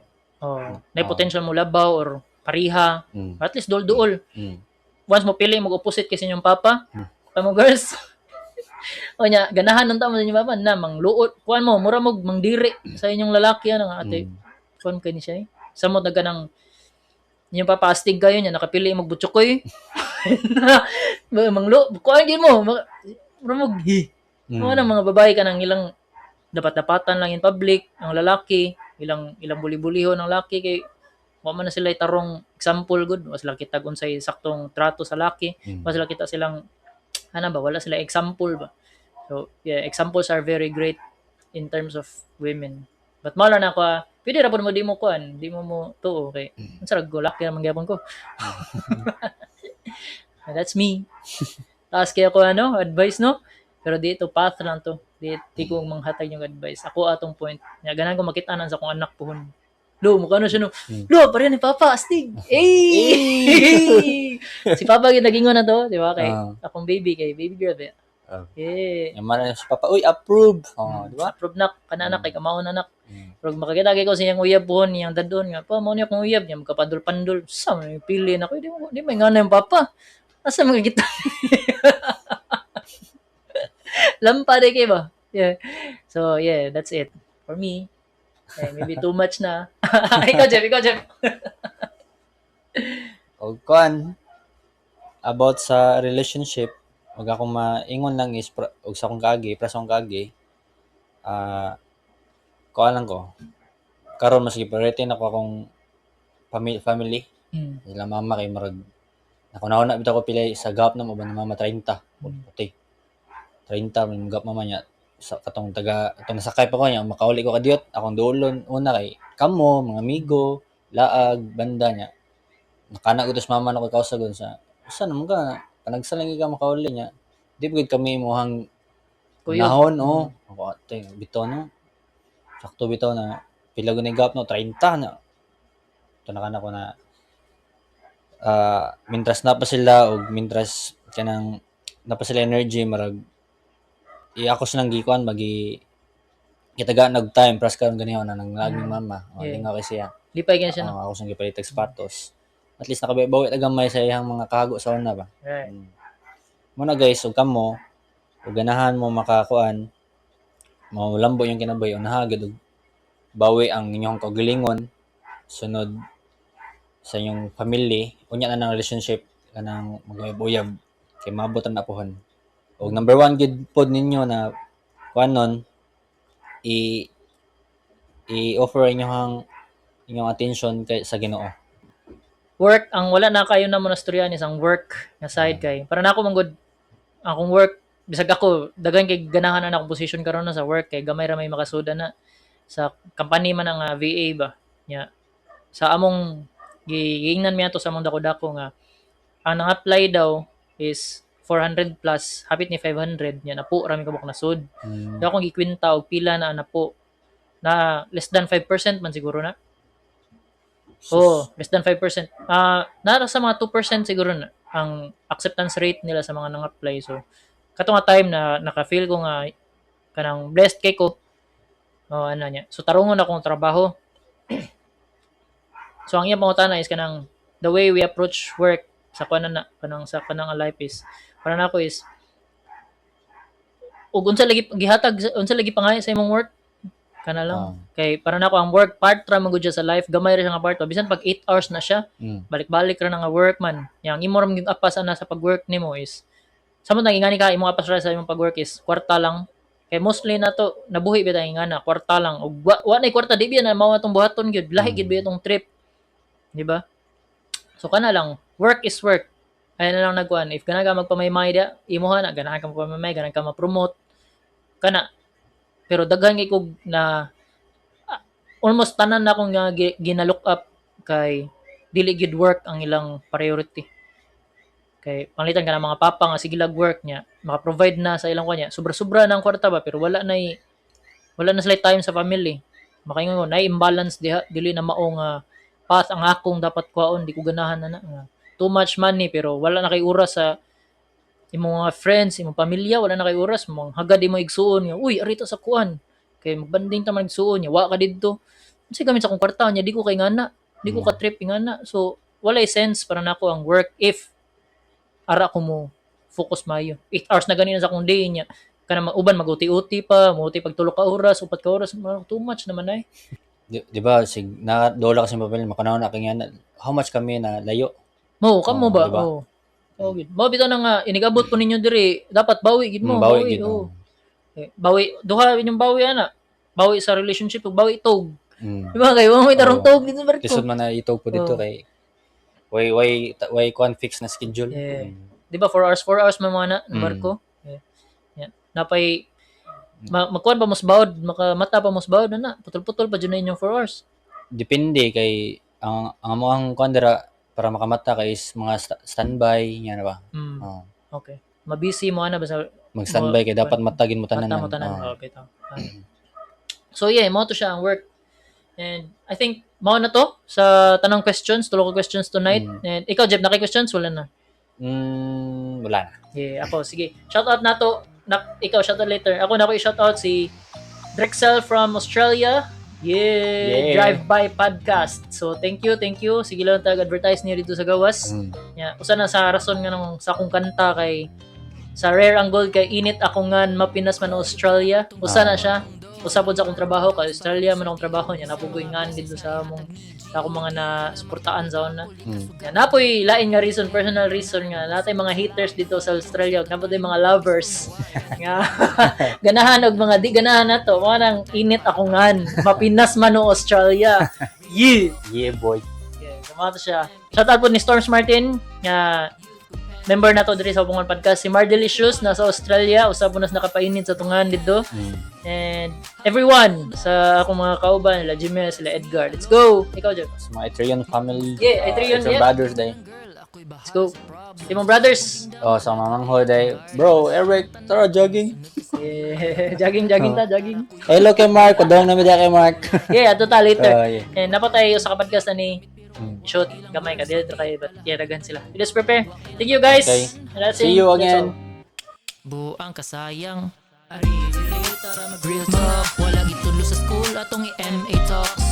[SPEAKER 1] May potential mo labaw or pareha,
[SPEAKER 2] mm.
[SPEAKER 1] or at least duol-duol.
[SPEAKER 2] Mm.
[SPEAKER 1] Once mo pili mag opposite kasi inyong papa, tamo girls. O nya ganahan nung tamo sa inyong papa na mangluot, kuan mo mura mo mangdiri sa inyong lalaki ano nga ate.
[SPEAKER 2] Mm.
[SPEAKER 1] Kuan kay ni siya. Samot na ganang inyong papa astig kayo nya nakapili mag butsukoy. Manglo, kuan gid mo. Mura mo
[SPEAKER 2] Mm.
[SPEAKER 1] mga mga babae ka nang ilang dapat-dapatan lang in public, ang lalaki, ilang buli-bulihon ng lalaki kay wa man na sila tarong example good, was sila kita unsay saktong trato sa laki,
[SPEAKER 2] Mm.
[SPEAKER 1] was sila kita silang wala sila example ba. So, yeah, examples are very great in terms of women. But mala na ko, pwede ra pud mo di mo kuan, di mo tuo kay unsa ra laki naman gyapon ko. That's me. Taas kaya ko advice no? Pero dito path lang to. Di ko manghatag yung advice. Ako atong point. Nga ganan ko makita nan sa akong anak pohon. Lo, mukha na siya no. Lo, pare ni Papa, astig. Eh! Si Papa yung nagingon na to, di ba? Kay akong baby, kay baby girl. Eh.
[SPEAKER 2] Yung man sa papa, uy, approve. Di ba?
[SPEAKER 1] Approve nak, kananak, kay kamaon anak. Pero makakita kay ko sa iyang uyab pohon, niyang dadon nga, pa, mo niya akong uyab, niya magkapandol-pandol. Sa may pili na ko, di may nga na yung Papa. Asa makikita? Lampade kay ba? Yeah. So, yeah, that's it. For me, maybe too much na. ikaw, Jeff.
[SPEAKER 2] O kuan about sa relationship, wag akong maingon lang is og sa akong kaagi, para sa akong kaagi. Kuan lang ko. Karon mas priority na ko akong family. Nila mama kay marag nakunahon na bitaw ko pila sa gap na mo ba ni mama 30. Okay. 30 man gap mama niya sa katong nasakay pa ko niya makauli ko kadiyot akong duolon una kay kamo mga amigo laag banda niya nakana ko mama na ko kausagon sa naman ka panagsalang ka makauli niya di pugid kami mohang nahon ako ate bitaw no sakto bitaw na pila gud ni gap no 30 na nakana ko na mintras na pa sila o mintras kanang na pa sila energy marag ako silang gikuan kitaga nag time pras karon ganiyon na nang laging mama lingaw kay siya
[SPEAKER 1] lipay kaya siya no.
[SPEAKER 2] ako sang gipalitag sapatos at least nakabawi tagamay sa iyang mga kahago sa una ba
[SPEAKER 1] Right.
[SPEAKER 2] Muna guys ug kamo ug ganahan mo makakuan maulambo yung kinabuhi unahagad ug bawi ang inyong kaugalingon sunod sa inyong family unya na ng relationship kanang maguyab-uyab kay mabutan na pohon ug number 1 gid pod ninyo na kuanon i-offer inyong attention kay sa Ginoo.
[SPEAKER 1] Work ang wala na kayo na monastoryan is ang work nga side kay para nako manggod akong work bisag ako daghan kay ganahan na akong position karon na sa work kay gamay ra may makasuda na sa company man ang VA ba nya sa among giingnan mi ato sa among dako-dako nga ang nang-apply daw is 400 plus hapit ni 500 nya napo rami kabuk nasud. Daw akong gikwenta og pila na napo na less than 5% man siguro na. Less than 5%. Nara sa mga 2% siguro na ang acceptance rate nila sa mga nang-apply. So, kato nga time na naka-feel ko nga kanang blessed kay ko. Niya. So, tarungon akong trabaho. So, ang iyang pangutana is kanang the way we approach work sa kuan na kanang sa kanang life is para nako is ug unsa lagi pangayo sa imong work kana lang kay para nako ang work part ra man gud siya sa life, gamay ra siya nga part bisan pag 8 hours na siya balik-balik ra na nga work man yang imo ra gyud apas ana sa pag-work nimo is samot nang ingani ka imong apas ra sa imong pag-work is kwarta lang kay mostly na to nabuhi ba ta ingana kwarta lang ug wa nay kwarta di biya na mao atong buhaton gyud lahi gyud ba itong trip di ba so kana lang work is work ay na lang nagkuan if kana ka magpamaymay dia imuha na ganahan ka magpamaymay ganahan ka ma-promote kana pero daghan kay kog na almost tanan na akong ginalook up kay dili gyud work ang ilang priority kay panglitan ka ng mga papa nga sige lag work niya maka-provide na sa ilang kanya sobra-sobra na ang kwarta ba pero wala na sila time sa family makaingon na imbalance diha dili na mao nga path ang akong dapat kuhaon di ko ganahan na nga too much money pero wala na kay oras sa imong mga friends imong pamilya wala na kay oras mong hagad imo igsuon nga uy arito sa kuan kay magbanding ta man igsuon nya wa ka didto kasi gamit sa akong kwarta nya di ko kay ngana di ko ka trip ngana so walay sense para nako ang work if ara ko mo focus mayo 8 hours na ganina sa akong day nya kana uban mag-uti-uti pa mo pag tulo ka oras upat ka oras too much naman ay
[SPEAKER 2] di ba sig na dola kasi mabel makanahon na kanya how much kami na layo
[SPEAKER 1] mo kamo ba
[SPEAKER 2] diba?
[SPEAKER 1] oh gid mo bitaw na nga inigabot ko ninyo diri dapat bawi gid mo
[SPEAKER 2] bawi gid
[SPEAKER 1] bawi duha inyong bawi ana bawi sa relationship ug bawi tog
[SPEAKER 2] di
[SPEAKER 1] ba kay mo tarong tog dito barko
[SPEAKER 2] lisod man na itog po dito kay way kuan fix na schedule
[SPEAKER 1] di ba 4 hours man mo na barko napay magkuan pa mos bawd makamata pa mos bawd na putol-putol pa jud na inyong 4 hours
[SPEAKER 2] depende kay ang amo ang kuan dira para makamata kay is mga standby nya na ba
[SPEAKER 1] okay mabisi mo ana basta
[SPEAKER 2] mag-standby kay dapat matagin mo tanan
[SPEAKER 1] okay ta so yeah mo to siya ang work and I think mao na to sa tanang questions tulo ka questions tonight and ikaw Jeb nakay questions wala na
[SPEAKER 2] wala na
[SPEAKER 1] ako sige shout out nato ikaw shout out later ako na ko i-shout out si Drexel from Australia Drive By Podcast so thank you sige lang tag-advertise niyo dito sa gawas usa na sa rason nga nang sa akong kanta kay sa Rare ang Gold kay init ako nga mapinas man Australia usa na siya usapod sa akong trabaho kay Australia man akong trabaho niya napugoy nga dito sa akong mga na-suportaan sa una napoy lain nga reason personal reason nga natay mga haters dito sa Australia napoy mga lovers nga ganahan og mga di ganahan nato mo nang init ako nga mapinas man Australia
[SPEAKER 2] yeah boy
[SPEAKER 1] kumato siya shout out po ni Storms Martin nga member na to diri sa Bungon Podcast si Mardelicious nasa Australia usab nas nakapainit sa tungan dito and everyone sa akong mga kauban sila Jimmy sila Edgar let's go ikaw Jeb
[SPEAKER 2] sa mga Etrian family
[SPEAKER 1] Etrian
[SPEAKER 2] brothers day
[SPEAKER 1] let's go Timong brothers
[SPEAKER 2] sa mamang day bro Eric tara jogging
[SPEAKER 1] jogging
[SPEAKER 2] hello kay Mark kodong na kay Mark
[SPEAKER 1] ato ta later and napatay sa podcast na ni shoot gamay ka dito kay but daghan sila let's prepare thank you guys
[SPEAKER 2] see you again
[SPEAKER 1] buang kasayang ari tara mag-real talk wala gitulo sa school atong i-MA talks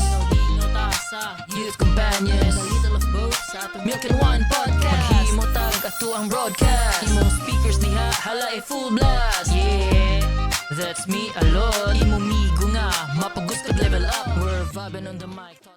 [SPEAKER 1] sa youth companions a little of both sa atong Milk and Wine podcast maghimo tag ato ang broadcast imong speakers diha hala full blast that's me alone imo migo nga mapagustod level up we're vibing on the mic